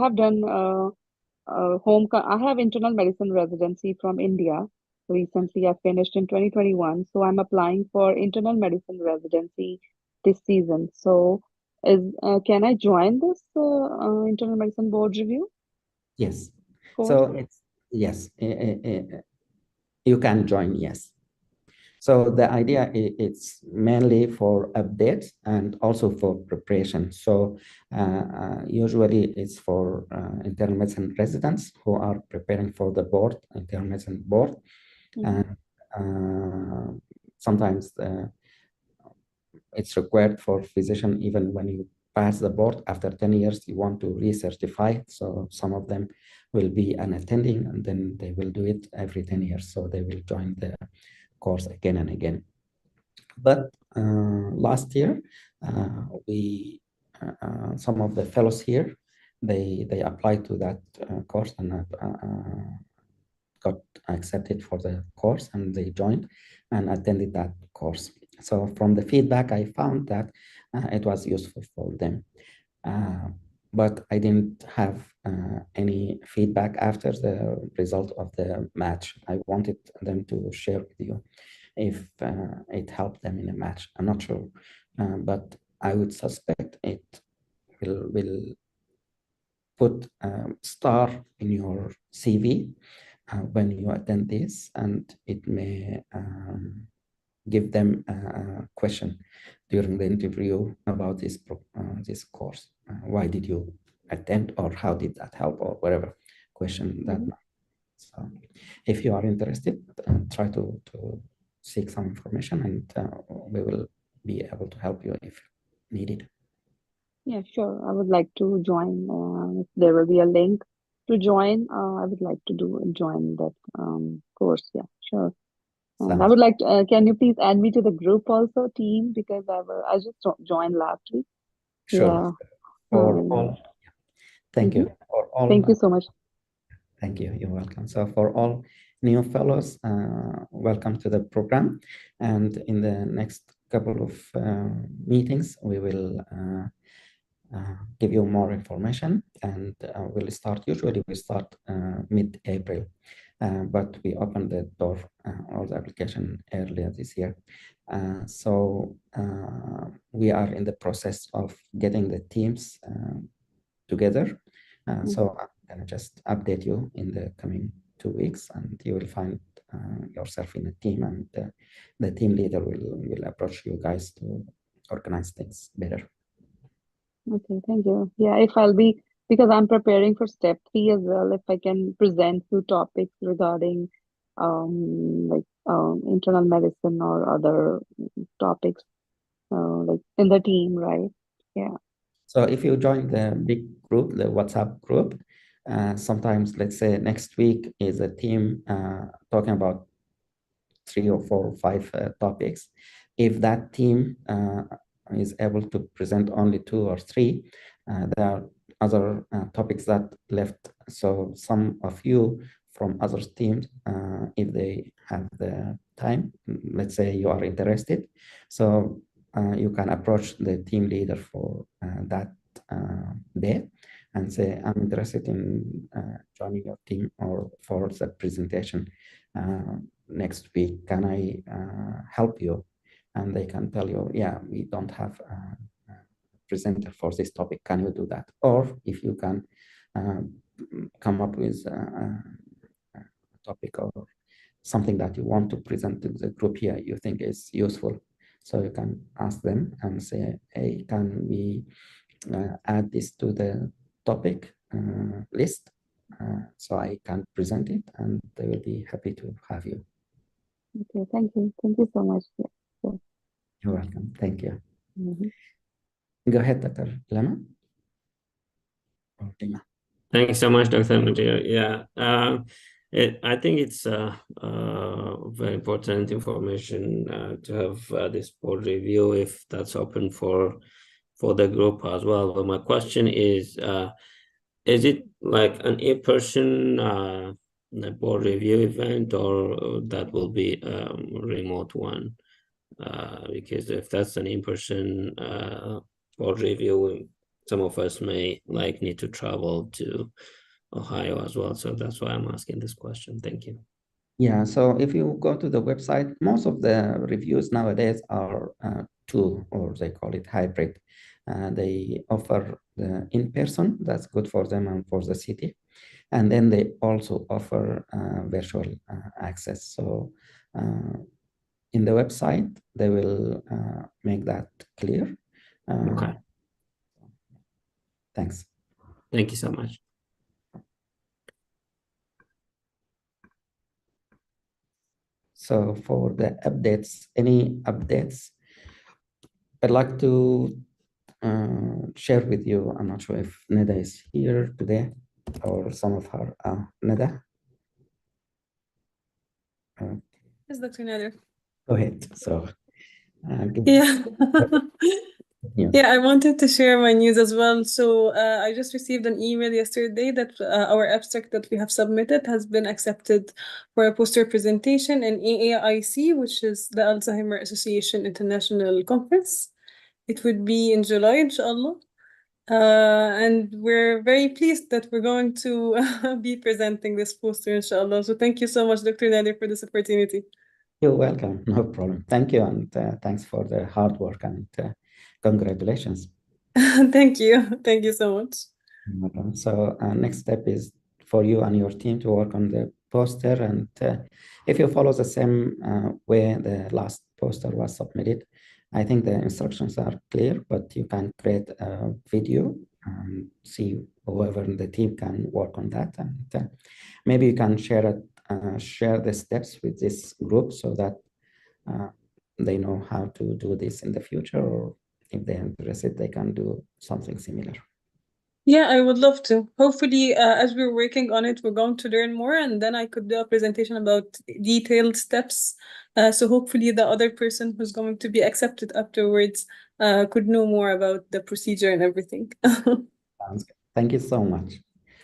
[SPEAKER 6] have done I have internal medicine residency from India. Recently, I finished in 2021. So I'm applying for internal medicine residency this season. So Can I join this internal medicine board review
[SPEAKER 1] Yes.
[SPEAKER 6] course?
[SPEAKER 1] So it's yes, you can join. Yes. So the idea it's mainly for updates and also for preparation. So usually it's for internal medicine residents who are preparing for the board, internal medicine board, and sometimes it's required for physician even when you pass the board after 10 years you want to recertify. So some of them will be an attending and then they will do it every 10 years. So they will join the course again and again. But last year, some of the fellows here, they applied to that course and got accepted for the course, and they joined and attended that course. So from the feedback, I found that it was useful for them. But I didn't have any feedback after the result of the match. I wanted them to share with you if it helped them in a match. I'm not sure, but I would suspect it will put a star in your CV when you attend this, and it may give them a question during the interview about this course. Why did you attend, or how did that help, or whatever question that might. So if you are interested, try to seek some information, and we will be able to help you if needed.
[SPEAKER 6] Yeah, sure. I would like to join. If there will be a link to join, I would like to join that course. Yeah, sure. And I would like to, can you please add me to the group also, team, because I just joined last week.
[SPEAKER 1] Sure.
[SPEAKER 6] Yeah.
[SPEAKER 1] For all, thank you. For all,
[SPEAKER 6] thank you so much.
[SPEAKER 1] Thank you. You're welcome. So for all new fellows, welcome to the program. And in the next couple of meetings, we will give you more information, and usually we start mid-April, but we opened the door or the application earlier this year. So we are in the process of getting the teams together. So I'm gonna just update you in the coming 2 weeks, and you will find yourself in a team, and the team leader will approach you guys to organize things better.
[SPEAKER 6] Okay, thank you. Yeah, if I'll be, because I'm preparing for step 3 as well, if I can present few topics regarding internal medicine or other topics like in the team, right? Yeah.
[SPEAKER 1] So if you join the big group, the WhatsApp group, sometimes let's say next week is a team talking about 3 or 4 or 5 topics. If that team is able to present only 2 or 3, there are other topics that left. So some of you from other teams, if they have the time, let's say you are interested, so you can approach the team leader for that day and say, I'm interested in joining your team or for the presentation next week. Can I help you? And they can tell you, yeah, we don't have a presenter for this topic. Can you do that? Or if you can come up with a topic or something that you want to present to the group here, you think is useful. So you can ask them and say, hey, can we add this to the topic list so I can present it, and they will be happy to have you.
[SPEAKER 6] Okay, thank you. Thank you so much. Yeah.
[SPEAKER 1] You're welcome. Thank you. Go ahead, Dr. Lama.
[SPEAKER 4] Thanks so much, Dr. Nadir. Yeah, I think it's very important information to have this board review if that's open for the group as well. But my question is it like an in-person board review event, or that will be a remote one? Because if that's an in-person board review, some of us may need to travel to Ohio as well. So that's why I'm asking this question. Thank you.
[SPEAKER 1] Yeah, so if you go to the website, most of the reviews nowadays are two, or they call it hybrid. They offer the in-person, that's good for them and for the city. And then they also offer virtual access. So in the website, they will make that clear.
[SPEAKER 4] Okay.
[SPEAKER 1] Thanks.
[SPEAKER 4] Thank you so much.
[SPEAKER 1] So for the updates, any updates, I'd like to share with you. I'm not sure if Neda is here today or some of her. Neda?
[SPEAKER 7] Yes, Dr. Nader.
[SPEAKER 1] Go ahead. So,
[SPEAKER 7] Yeah.
[SPEAKER 1] news.
[SPEAKER 7] Yeah, I wanted to share my news as well. So I just received an email yesterday that our abstract that we have submitted has been accepted for a poster presentation in AAIC, which is the Alzheimer Association International Conference. It would be in July, inshallah. And we're very pleased that we're going to be presenting this poster, inshallah. So thank you so much, Dr. Nader, for this opportunity.
[SPEAKER 1] You're welcome. No problem. Thank you. And thanks for the hard work and congratulations.
[SPEAKER 7] Thank you. Thank you so much.
[SPEAKER 1] So next step is for you and your team to work on the poster. And if you follow the same way the last poster was submitted, I think the instructions are clear, but you can create a video and see whoever in the team can work on that. And maybe you can share the steps with this group so that they know how to do this in the future, or if they're interested, they can do something similar.
[SPEAKER 7] Yeah, I would love to. Hopefully, as we're working on it, we're going to learn more, and then I could do a presentation about detailed steps. So hopefully the other person who's going to be accepted afterwards could know more about the procedure and everything.
[SPEAKER 1] Sounds good. Thank you so much.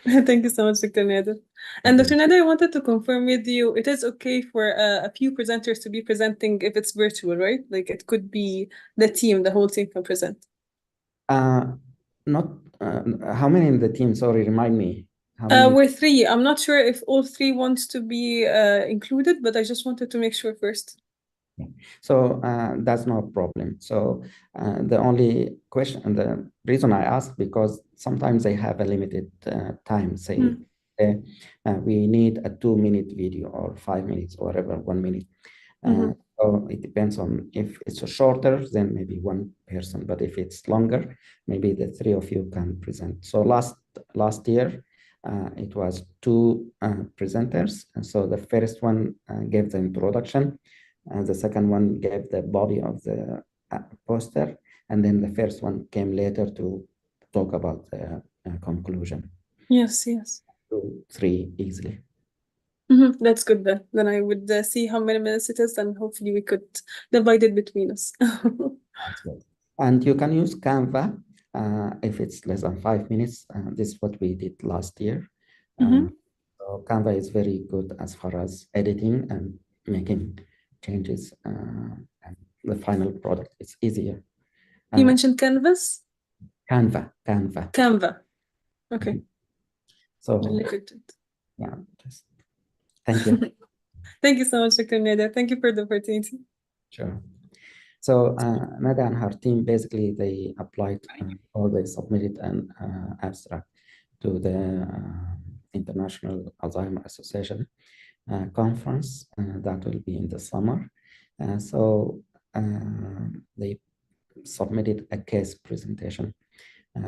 [SPEAKER 7] Thank you so much, Dr. Nader. And Dr. Nader, I wanted to confirm with you, it is okay for a few presenters to be presenting if it's virtual, right? Like it could be the whole team can present.
[SPEAKER 1] Not how many in the team? Sorry, remind me. How many?
[SPEAKER 7] We're 3. I'm not sure if all 3 wants to be included, but I just wanted to make sure first.
[SPEAKER 1] So that's no problem. So the only question, and the reason I ask, because sometimes they have a limited time. Say we need a 2-minute video or 5 minutes or whatever, 1 minute. So it depends on if it's shorter, then maybe one person. But if it's longer, maybe the 3 of you can present. So last year, it was 2 presenters. And so the first one gave the introduction. The second one gave the body of the poster, and then the first one came later to talk about the conclusion.
[SPEAKER 7] Yes, yes.
[SPEAKER 1] 2, 3 easily.
[SPEAKER 7] That's good then. Then I would see how many minutes it is, and hopefully we could divide it between us.
[SPEAKER 1] That's good. And you can use Canva if it's less than 5 minutes. This is what we did last year. So Canva is very good as far as editing and making changes, and the final product is easier.
[SPEAKER 7] You mentioned Canvas?
[SPEAKER 1] Canva.
[SPEAKER 7] Okay.
[SPEAKER 1] So
[SPEAKER 7] I'll look at it.
[SPEAKER 1] yeah, just thank you.
[SPEAKER 7] Thank you so much, Dr. Neda. Thank you for the opportunity.
[SPEAKER 1] Sure. So Nada and her team, basically they applied or they submitted an abstract to the International Alzheimer Association conference that will be in the summer. So they submitted a case presentation.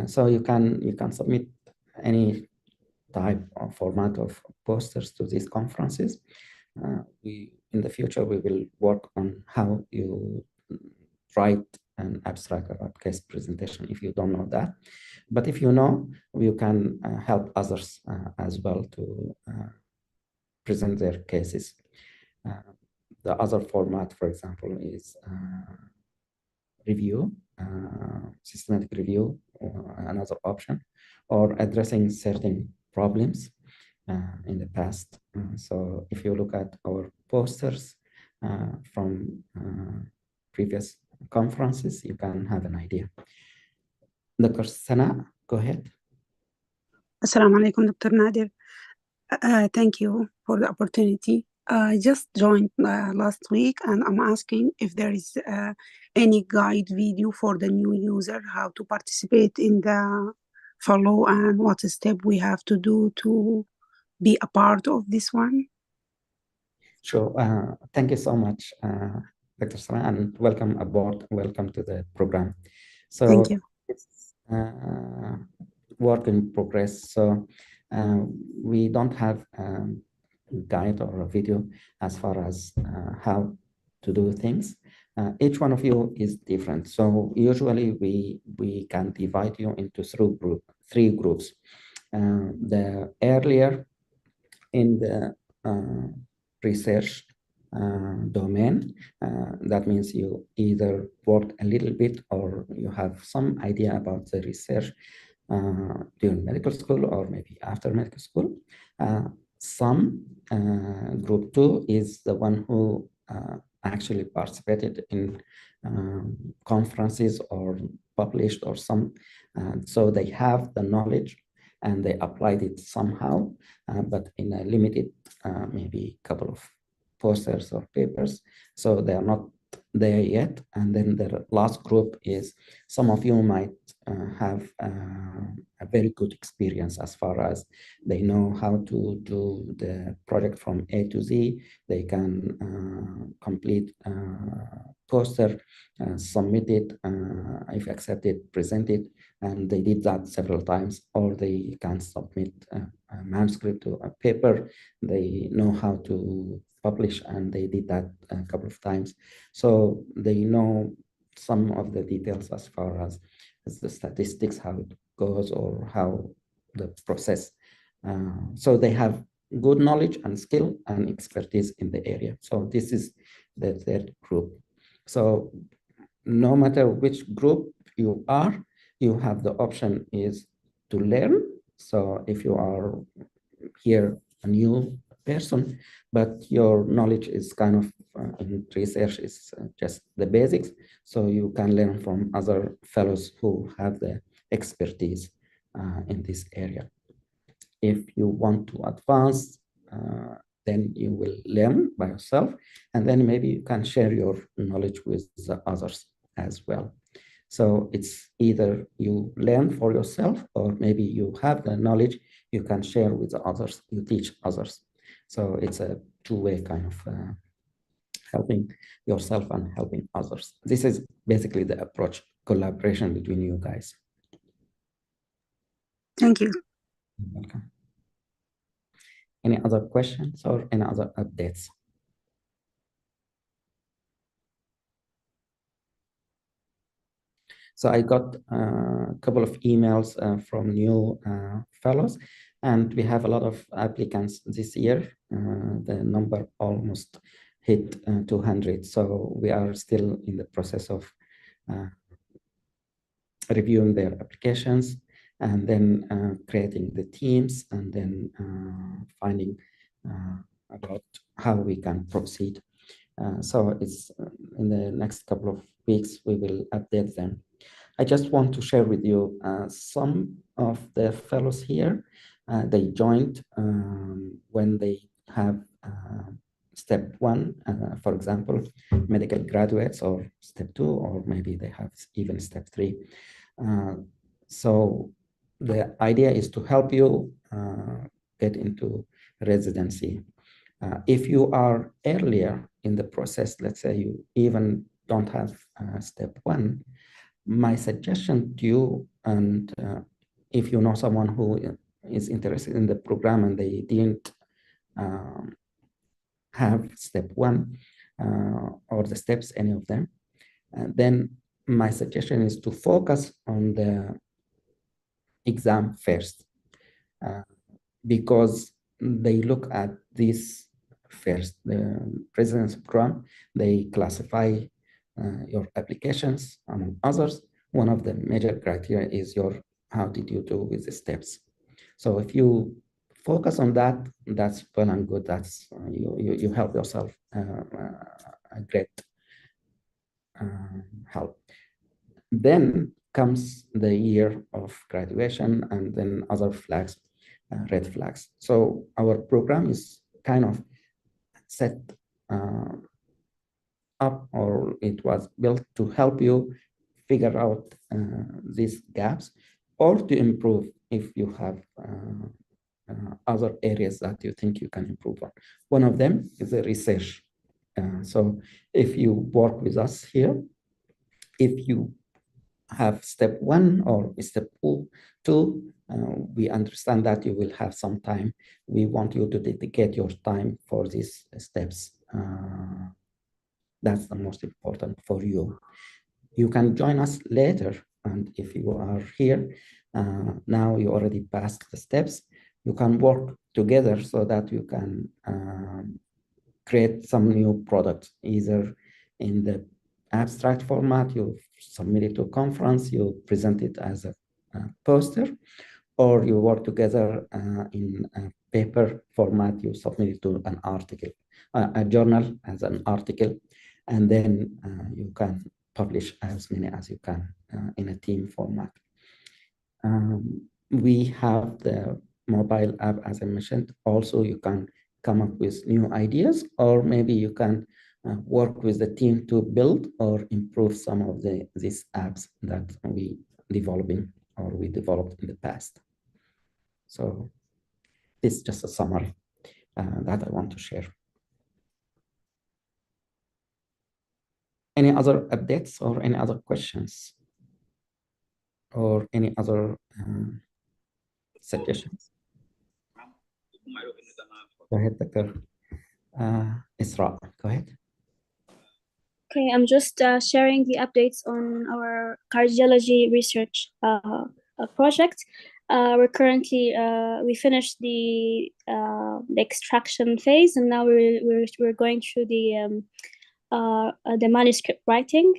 [SPEAKER 1] So you can submit any type of format of posters to these conferences. In the future, we will work on how you write an abstract about case presentation if you don't know that. But if you know, you can help others as well to present their cases. The other format, for example, is review, systematic review, another option, or addressing certain problems in the past. So if you look at our posters from previous conferences, you can have an idea. Dr. Sana, go ahead.
[SPEAKER 8] Assalamu alaikum, Dr. Nader. Thank you for the opportunity. I just joined last week, and I'm asking if there is any guide video for the new user, how to participate in the follow and what step we have to do to be a part of this one.
[SPEAKER 1] Sure. Thank you so much, Dr. Sarra, and welcome aboard. Welcome to the program. So
[SPEAKER 8] Thank you.
[SPEAKER 1] It's work in progress. So we don't have guide or a video as far as how to do things. Each one of you is different. So usually we can divide you into three groups. The earlier in the research domain, that means you either worked a little bit or you have some idea about the research during medical school or maybe after medical school. Some group 2 is the one who actually participated in conferences or published or some, so they have the knowledge and they applied it somehow, but in a limited, maybe couple of posters or papers. So they are not there yet. And then the last group is some of you might have a very good experience as far as they know how to do the project from A to Z. They can complete poster, submit it, if accepted, present it, and they did that several times, or they can submit a manuscript to a paper. They know how to publish, and they did that a couple of times. So they know some of the details as far as the statistics, how it goes, or how the process. So they have good knowledge and skill and expertise in the area. So this is the third group. So no matter which group you are, you have the option is to learn. So if you are here a new person, but your knowledge is kind of in research is just the basics, so you can learn from other fellows who have the expertise in this area. If you want to advance, then you will learn by yourself, and then maybe you can share your knowledge with the others as well. So it's either you learn for yourself, or maybe you have the knowledge you can share with the others, you teach others. So it's a two-way kind of helping yourself and helping others. This is basically the approach, collaboration between you guys.
[SPEAKER 8] Thank you.
[SPEAKER 1] You're welcome. Any other questions or any other updates? So I got a couple of emails from new fellows, and we have a lot of applicants this year. The number almost hit 200. So we are still in the process of reviewing their applications, and then creating the teams, and then finding about how we can proceed. So it's in the next couple of weeks, we will update them. I just want to share with you some of the fellows here. They joined when they have step 1, for example, medical graduates, or step 2, or maybe they have even step 3. So the idea is to help you get into residency. If you are earlier in the process, let's say you even don't have step 1, my suggestion to you, and if you know someone who is interested in the program and they didn't have step 1 or the steps, any of them, then my suggestion is to focus on the exam first, because they look at this first. The residency program, they classify your applications among others. One of the major criteria is how did you do with the steps. So if you focus on that, that's well and good. That's you help yourself a great help. Then comes the year of graduation, and then other flags, red flags. So our program is kind of set up, or it was built to help you figure out these gaps, or to improve if you have other areas that you think you can improve on. One of them is the research. So if you work with us here, if you have step 1 or step 2, we understand that you will have some time. We want you to dedicate your time for these steps. That's the most important for you. You can join us later, and if you are here, now you already passed the steps, you can work together so that you can create some new products, either in the abstract format, you submit it to a conference, you present it as a poster, or you work together in a paper format, you submit it to an article, a journal as an article, and then you can publish as many as you can in a team format. We have the mobile app, as I mentioned. Also, you can come up with new ideas, or maybe you can work with the team to build or improve some of these apps that we developed in the past. So this is just a summary that I want to share. Any other updates or any other questions or any other suggestions? Go ahead, Dr. Esra, go ahead.
[SPEAKER 2] Okay, I'm just sharing the updates on our cardiology research project. We're currently we finished the extraction phase, and now we're going through the manuscript writing.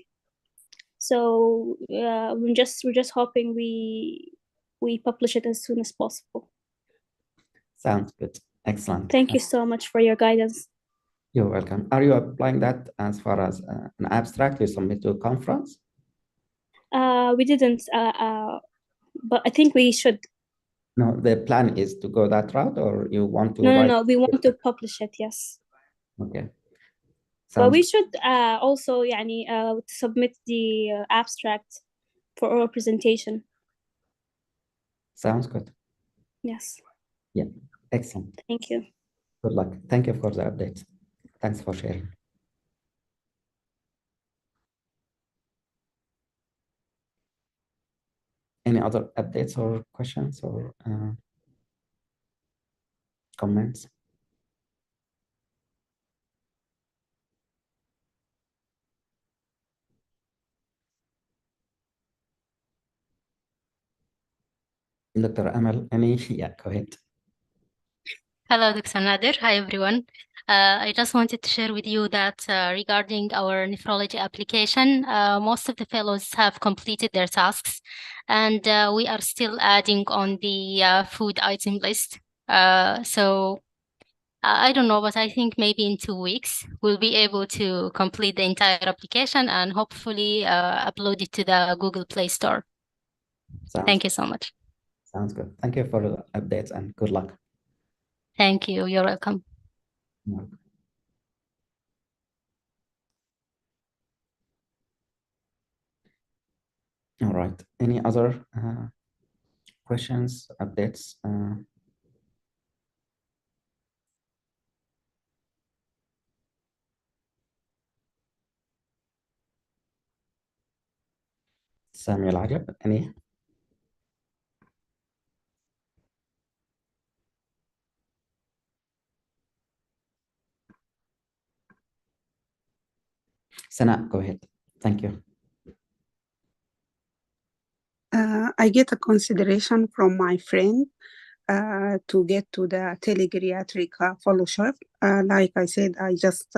[SPEAKER 2] So we're just hoping we publish it as soon as possible.
[SPEAKER 1] Sounds good. Excellent.
[SPEAKER 2] Thank you so much for your guidance.
[SPEAKER 1] You're welcome. Are you applying that as far as an abstract you submit to a conference?
[SPEAKER 2] We didn't, but I think we should.
[SPEAKER 1] No, the plan is to go that route, or you want to
[SPEAKER 2] No, we want to publish it, yes.
[SPEAKER 1] Okay.
[SPEAKER 2] But we should also submit the abstract for oral presentation.
[SPEAKER 1] Sounds good.
[SPEAKER 2] Yes.
[SPEAKER 1] Yeah, excellent.
[SPEAKER 2] Thank you.
[SPEAKER 1] Good luck. Thank you for the update. Thanks for sharing. Any other updates or questions or comments? Dr. Amal, any? Yeah, go ahead.
[SPEAKER 9] Hello, Dr. Nader. Hi, everyone. I just wanted to share with you that regarding our nephrology application, most of the fellows have completed their tasks, and we are still adding on the food item list. So I don't know, but I think maybe in 2 weeks, we'll be able to complete the entire application and hopefully upload it to the Google Play Store. Thank you so much.
[SPEAKER 1] Sounds good. Thank you for the updates and good luck.
[SPEAKER 9] Thank you. You're welcome.
[SPEAKER 1] All right. Any other questions, updates? سامي العجب, any? Sana, go ahead. Thank you.
[SPEAKER 8] I get a consideration from my friend to get to the telegeriatric fellowship. Like I said, I just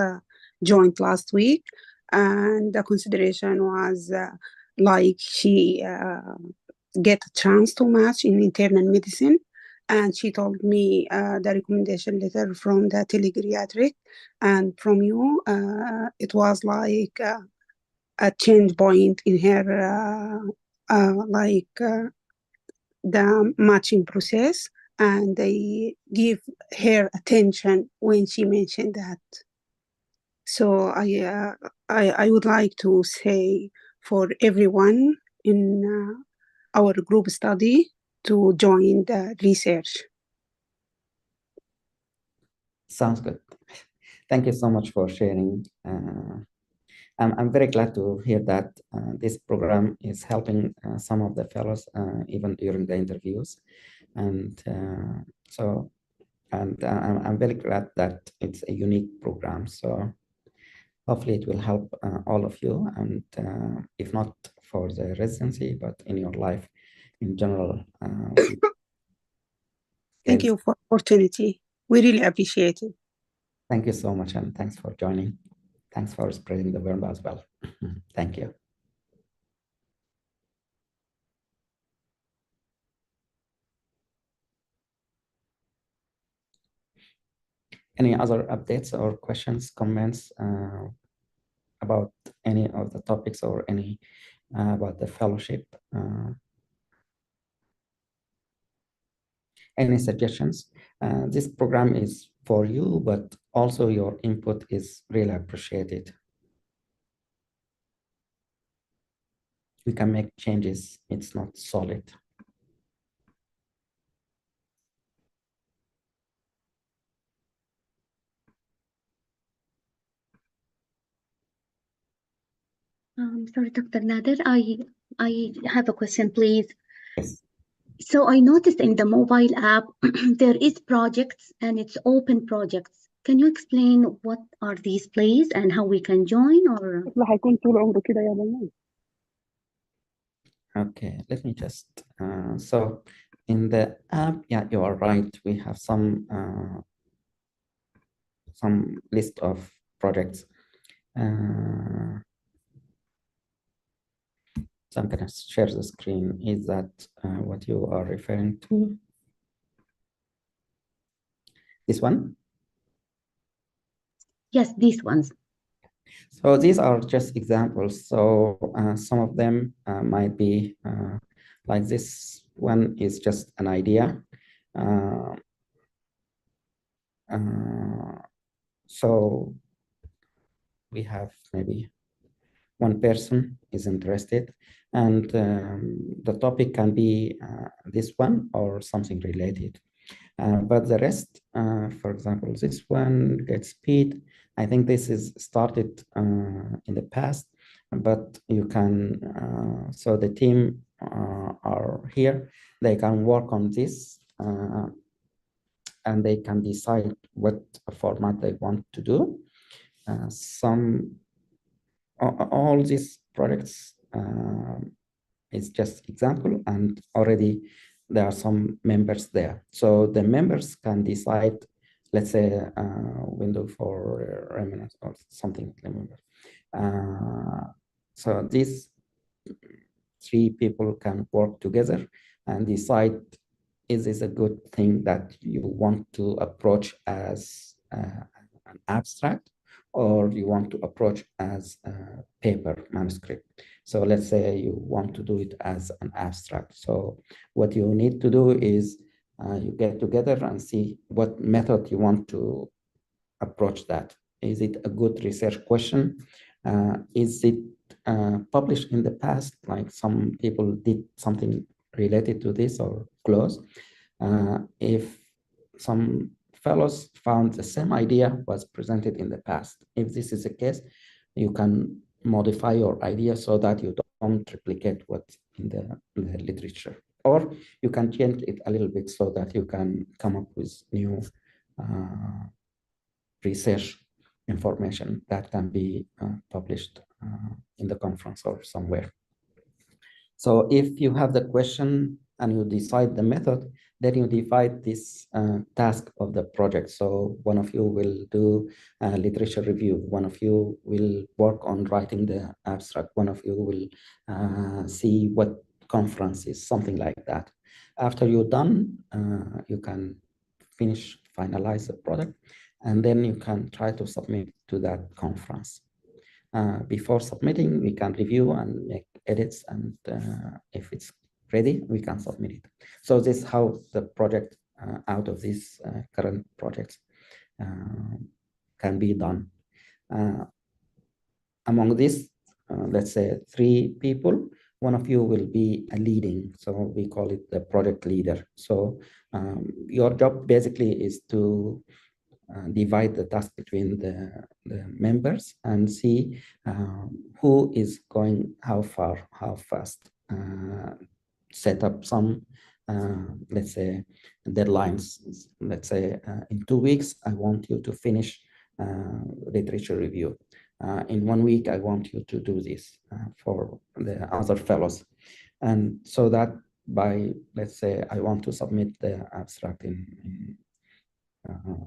[SPEAKER 8] joined last week, and the consideration was like she get a chance to match in internal medicine, and she told me the recommendation letter from the telegeriatric and from you. It was like a change point in her the matching process, and they give her attention when she mentioned that So I would like to say for everyone in our group study to join the research.
[SPEAKER 1] Sounds good. Thank you so much for sharing. I'm very glad to hear that this program is helping some of the fellows even during the interviews. And I'm very glad that it's a unique program. So hopefully it will help all of you. And if not for the residency, but in your life in general.
[SPEAKER 8] Thank you for the opportunity. We really appreciate it.
[SPEAKER 1] Thank you so much, and thanks for joining. Thanks for spreading the word as well. Thank you. Any other updates or questions, comments about any of the topics or any about the fellowship? Any suggestions? This program is for you, but also your input is really appreciated. We can make changes. It's not solid.
[SPEAKER 10] Sorry, Dr. Nader, I have a question, please.
[SPEAKER 1] Yes.
[SPEAKER 10] So I noticed in the mobile app, there is projects and it's open projects. Can you explain what are these, please, and how we can join? Or
[SPEAKER 1] okay, let me just, so in the app, yeah, you are right. We have some list of projects. So I'm gonna share the screen. Is that what you are referring to? This one?
[SPEAKER 10] yes, these ones.
[SPEAKER 1] So these are just examples. So some of them might be like this one is just an idea. So we have maybe one person is interested, and the topic can be this one or something related. But the rest, for example, this one gets speed. I think this is started in the past, but you can, so the team are here, they can work on this and they can decide what format they want to do. All these projects is just example, and already there are some members there. So the members can decide, let's say, window for remnants or something. So these three people can work together and decide, is this a good thing that you want to approach as an abstract, or you want to approach as a paper manuscript. So let's say you want to do it as an abstract. So what you need to do is you get together and see what method you want to approach that. Is it a good research question? Is it published in the past? Like some people did something related to this or close. If some fellows found the same idea was presented in the past. If this is the case, you can modify your idea so that you don't replicate what's in the literature. Or you can change it a little bit so that you can come up with new research information that can be published in the conference or somewhere. So if you have the question and you decide the method, then you divide this task of the project. So one of you will do a literature review. One of you will work on writing the abstract. One of you will see what conferences, something like that. After you're done, you can finalize the product, and then you can try to submit to that conference. Before submitting, we can review and make edits, and if it's ready, we can submit it. So this is how the project out of these current projects can be done. among these, let's say 3 people, one of you will be a leading, so we call it the project leader. So your job basically is to divide the task between the members and see who is going how far, how fast. Set up some, let's say, deadlines. Let's say in 2 weeks, I want you to finish literature review. In 1 week, I want you to do this for the other fellows. And so that by, let's say, I want to submit the abstract in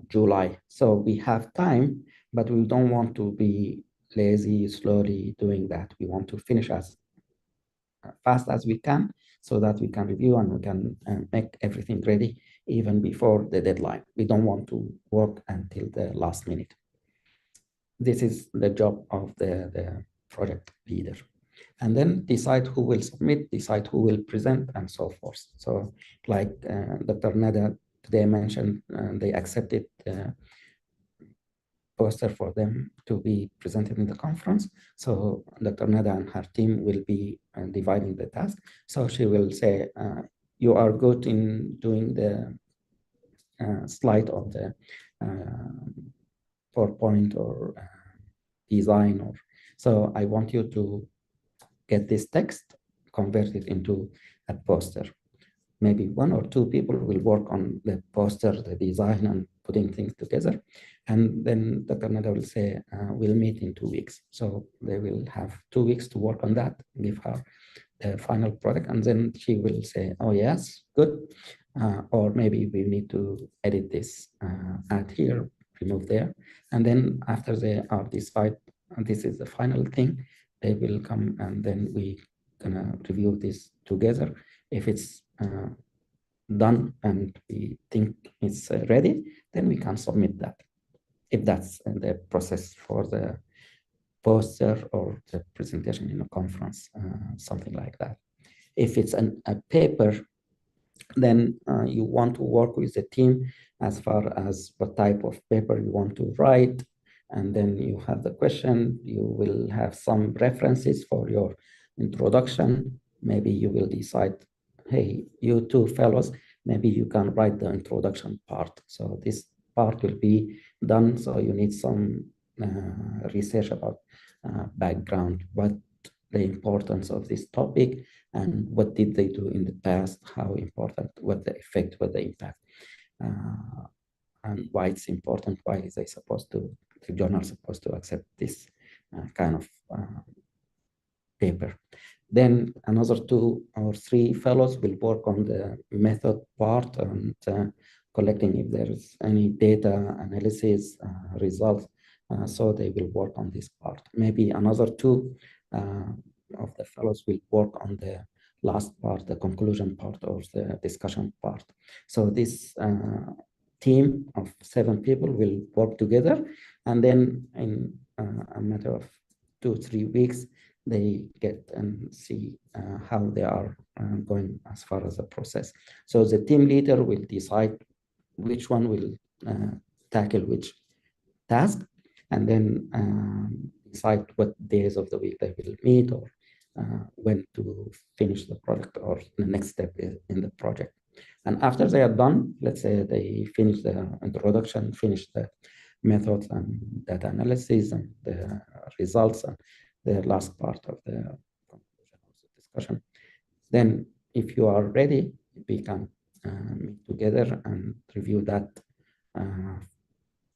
[SPEAKER 1] July. So we have time, but we don't want to be lazy, slowly doing that. We want to finish as fast as we can so that we can review and we can make everything ready even before the deadline. We don't want to work until the last minute. This is the job of the project leader. And then decide who will submit, decide who will present, and so forth. So like Dr. Nada today mentioned, they accepted the poster for them to be presented in the conference. So Dr. Nada and her team will be dividing the task. So she will say, you are good in doing the slide of the PowerPoint or design, or so I want you to get this text, convert it into a poster. Maybe 1 or 2 people will work on the poster, the design, and putting things together. And then Dr. Nada will say, we'll meet in 2 weeks. So they will have 2 weeks to work on that, give her the final product, and then she will say, oh yes, good. Or maybe we need to edit this, add here, remove there. And then after they are decided, and this is the final thing, they will come and then we gonna review this together. If it's done and we think it's ready, then we can submit that. If that's the process for the poster or the presentation in a conference, something like that. If it's a paper, then you want to work with the team as far as what type of paper you want to write. And then you have the question, you will have some references for your introduction. Maybe you will decide, hey, you 2 fellows, maybe you can write the introduction part. So this part will be done. So you need some research about background, what the importance of this topic, and what did they do in the past, how important, what the effect, what the impact, and why it's important, why is they supposed to, the journal supposed to accept this kind of paper. Then another 2 or 3 fellows will work on the method part and collecting if there is any data analysis results. So they will work on this part. Maybe another 2 of the fellows will work on the last part, the conclusion part or the discussion part. So this team of 7 people will work together, and then in a matter of 2-3 weeks, they get and see how they are going as far as the process. So the team leader will decide which one will tackle which task, and then decide what days of the week they will meet, or when to finish the project, or the next step in the project. And after they are done, let's say they finish the introduction, finish the methods and data analysis and the results and the last part of the discussion. Then if you are ready, we can meet together and review that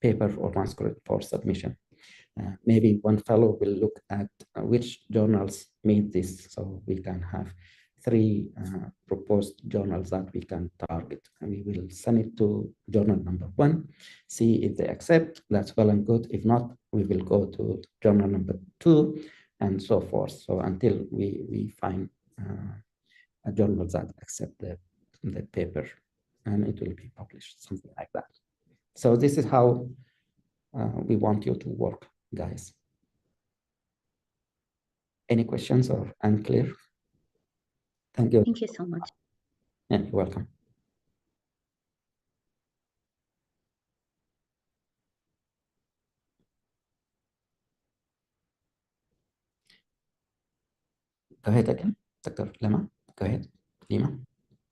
[SPEAKER 1] paper or manuscript for submission. Maybe one fellow will look at which journals meet this, so we can have 3 proposed journals that we can target, and we will send it to journal number 1, see if they accept. That's well and good. If not, we will go to journal number 2 and so forth. So until we find a journal that accept the paper, and it will be published, something like that. So this is how we want you to work, guys. Any questions or unclear? Thank you.
[SPEAKER 10] Thank you so much.
[SPEAKER 1] Yeah, you're welcome. Go ahead again, Dr. Lema. Go ahead, Lima.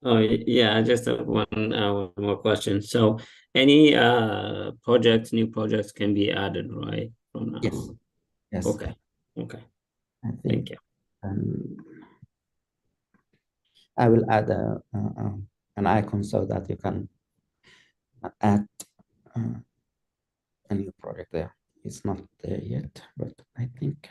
[SPEAKER 4] Oh, yeah, I just have one more question. So any new projects can be added, right? From now
[SPEAKER 1] Yes.
[SPEAKER 4] on?
[SPEAKER 1] Yes.
[SPEAKER 4] Okay. Okay. Thank you.
[SPEAKER 1] I will add an icon so that you can add a new project there. It's not there yet, but I think.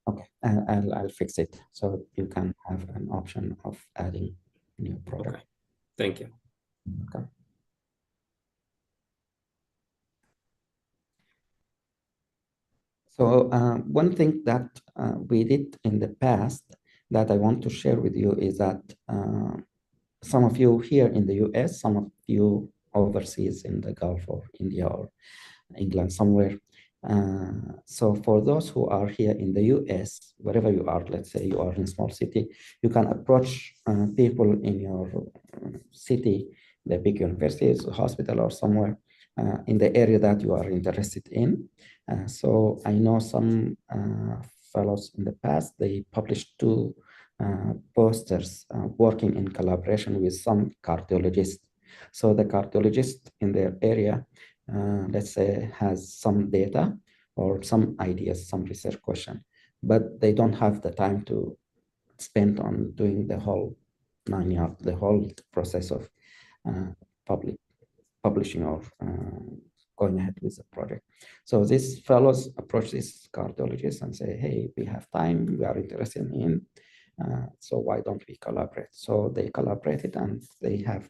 [SPEAKER 1] Okay, I'll fix it so you can have an option of adding new product.
[SPEAKER 4] Okay, thank you.
[SPEAKER 1] Okay. So one thing that we did in the past that I want to share with you is that some of you here in the US, some of you overseas in the Gulf or India or England somewhere. So for those who are here in the US, wherever you are, let's say you are in a small city, you can approach people in your city, the big universities, hospital, or somewhere in the area that you are interested in. So I know some fellows in the past, they published 2 posters working in collaboration with some cardiologists. So the cardiologist in their area, let's say, has some data or some ideas, some research question, but they don't have the time to spend on doing the whole 9 yards, the whole process of publishing or going ahead with the project. So these fellows approach these cardiologists and say, hey, we have time, we are interested in, so why don't we collaborate? So they collaborated and they have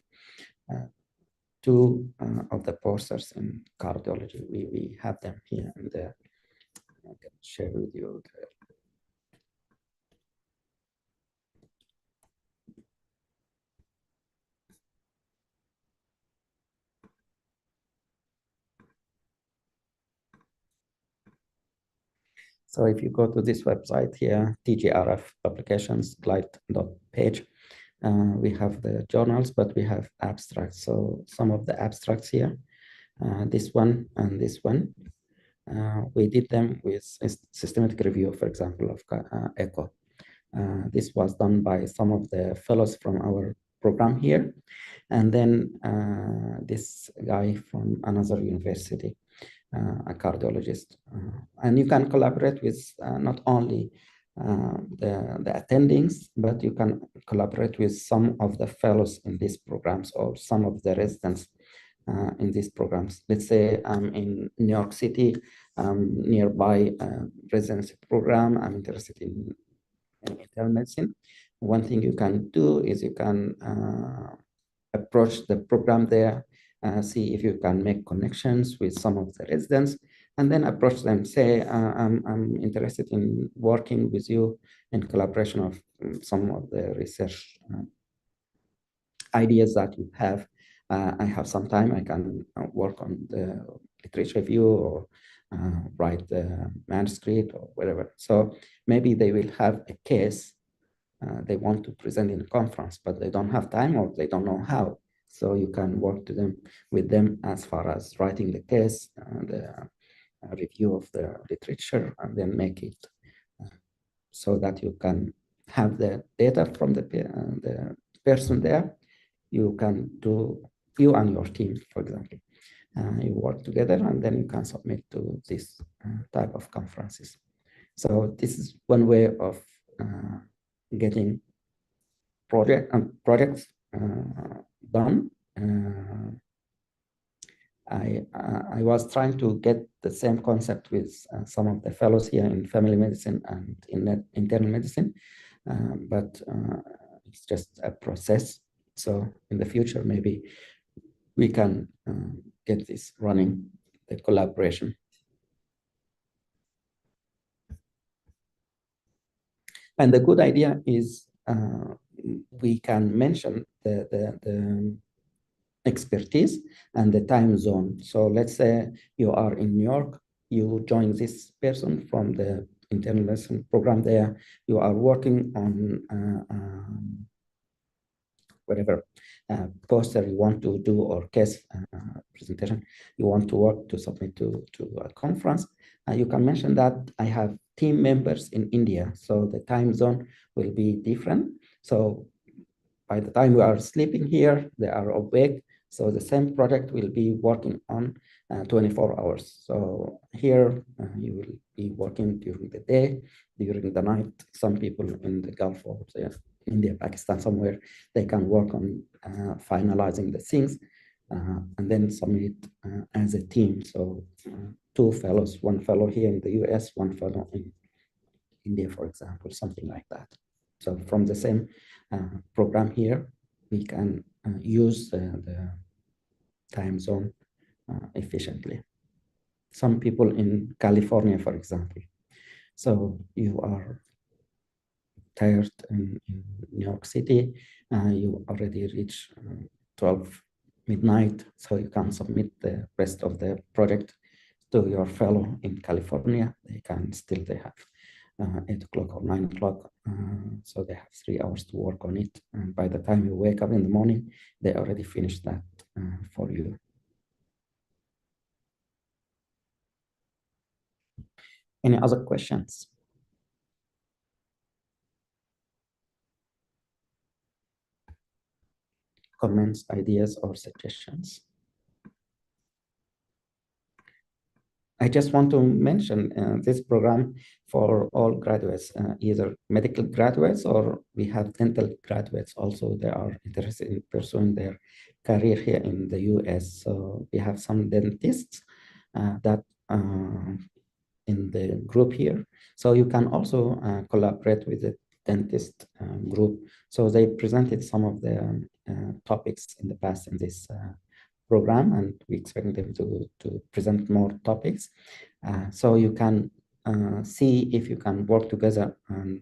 [SPEAKER 1] 2 of the posters in cardiology. We have them here and there. I can share with you. So if you go to this website here, TGRF publications, glide.page, we have the journals, but we have abstracts. So some of the abstracts here, this one and this one, we did them with a systematic review, for example, of ECHO. This was done by some of the fellows from our program here. And then this guy from another university, a cardiologist. And you can collaborate with not only the attendings, but you can collaborate with some of the fellows in these programs or some of the residents in these programs. Let's say I'm in New York City, nearby residency program, I'm interested in internal medicine. One thing you can do is you can approach the program there, see if you can make connections with some of the residents, and then approach them, say, I'm interested in working with you in collaboration of some of the research ideas that you have. I have some time, I can work on the literature review or write the manuscript or whatever. So maybe they will have a case they want to present in a conference, but they don't have time or they don't know how. So you can work with them as far as writing the case, the review of the literature, and then make it so that you can have the data from the person there. You can do, you and your team, for example, you work together and then you can submit to this type of conferences. So this is one way of getting projects done. I was trying to get the same concept with some of the fellows here in family medicine and in internal medicine, but it's just a process. So in the future, maybe we can get this running, the collaboration. And the good idea is we can mention the expertise and the time zone. So let's say you are in New York, you join this person from the internal medicine program there, you are working on whatever poster you want to do or case presentation you want to work to submit to a conference. You can mention that I have team members in India. So the time zone will be different. So by the time we are sleeping here, they are awake. So the same project will be working on 24 hours. So here you will be working during the day, during the night. Some people in the Gulf or India, Pakistan, somewhere, they can work on finalizing the things and then submit as a team. So two fellows, one fellow here in the US, one fellow in India, for example, something like that. So from the same program here, we can use the time zone efficiently. Some people in California, for example. So you are tired in New York City, you already reach 12 midnight, so you can submit the rest of the project to your fellow in California. They have 8 o'clock or 9 o'clock, so they have 3 hours to work on it. And by the time you wake up in the morning, they already finished that for you. Any other questions? Comments, ideas, or suggestions? I just want to mention this program for all graduates, either medical graduates or we have dental graduates also. They are interested in pursuing their career here in the US. So we have some dentists that in the group here. So you can also collaborate with the dentist group. So they presented some of the topics in the past in this program, and we expect them to present more topics. So you can see if you can work together and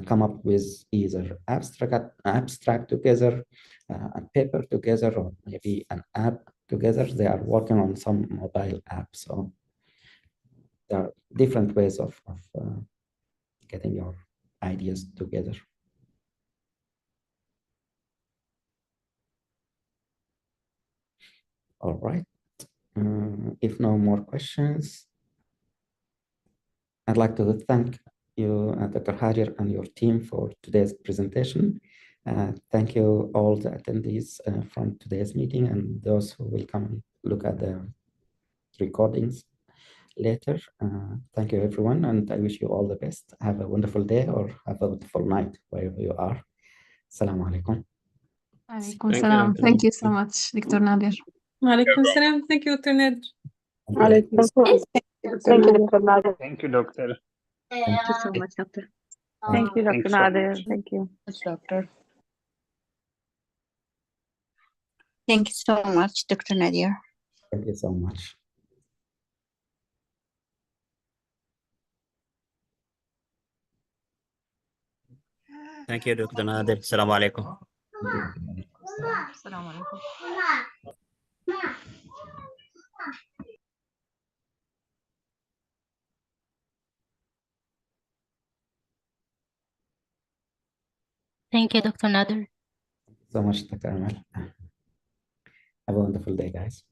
[SPEAKER 1] come up with either abstract together, a paper together, or maybe an app together. They are working on some mobile app. So there are different ways of getting your ideas together. All right. If no more questions, I'd like to thank you, Dr. Hajar, and your team for today's presentation. Thank you all the attendees from today's meeting and those who will come and look at the recordings later. Thank you, everyone, and I wish you all the best. Have a wonderful day or have a wonderful night wherever you are. Assalamu alaikum.
[SPEAKER 3] Alaikum salam. Thank you so much, Dr. Nadir.
[SPEAKER 7] Alaikum salam. Thank you, Dr. Nadir.
[SPEAKER 6] Thank you, Dr. Nadir.
[SPEAKER 11] Thank you, doctor.
[SPEAKER 10] Thank you so much, Doctor.
[SPEAKER 6] Thank you, Dr.
[SPEAKER 11] Thanks so
[SPEAKER 6] Nadir.
[SPEAKER 11] much.
[SPEAKER 6] Thank you.
[SPEAKER 12] Doctor. Thank you so much, Dr. Nadir.
[SPEAKER 1] Thank you so much.
[SPEAKER 13] Thank you, Dr. Nadir. Assalamu alaikum.
[SPEAKER 3] Assalamu alaikum.
[SPEAKER 9] Thank you, Dr. Nadir.
[SPEAKER 1] So much, Dr. Amal. Have a wonderful day, guys.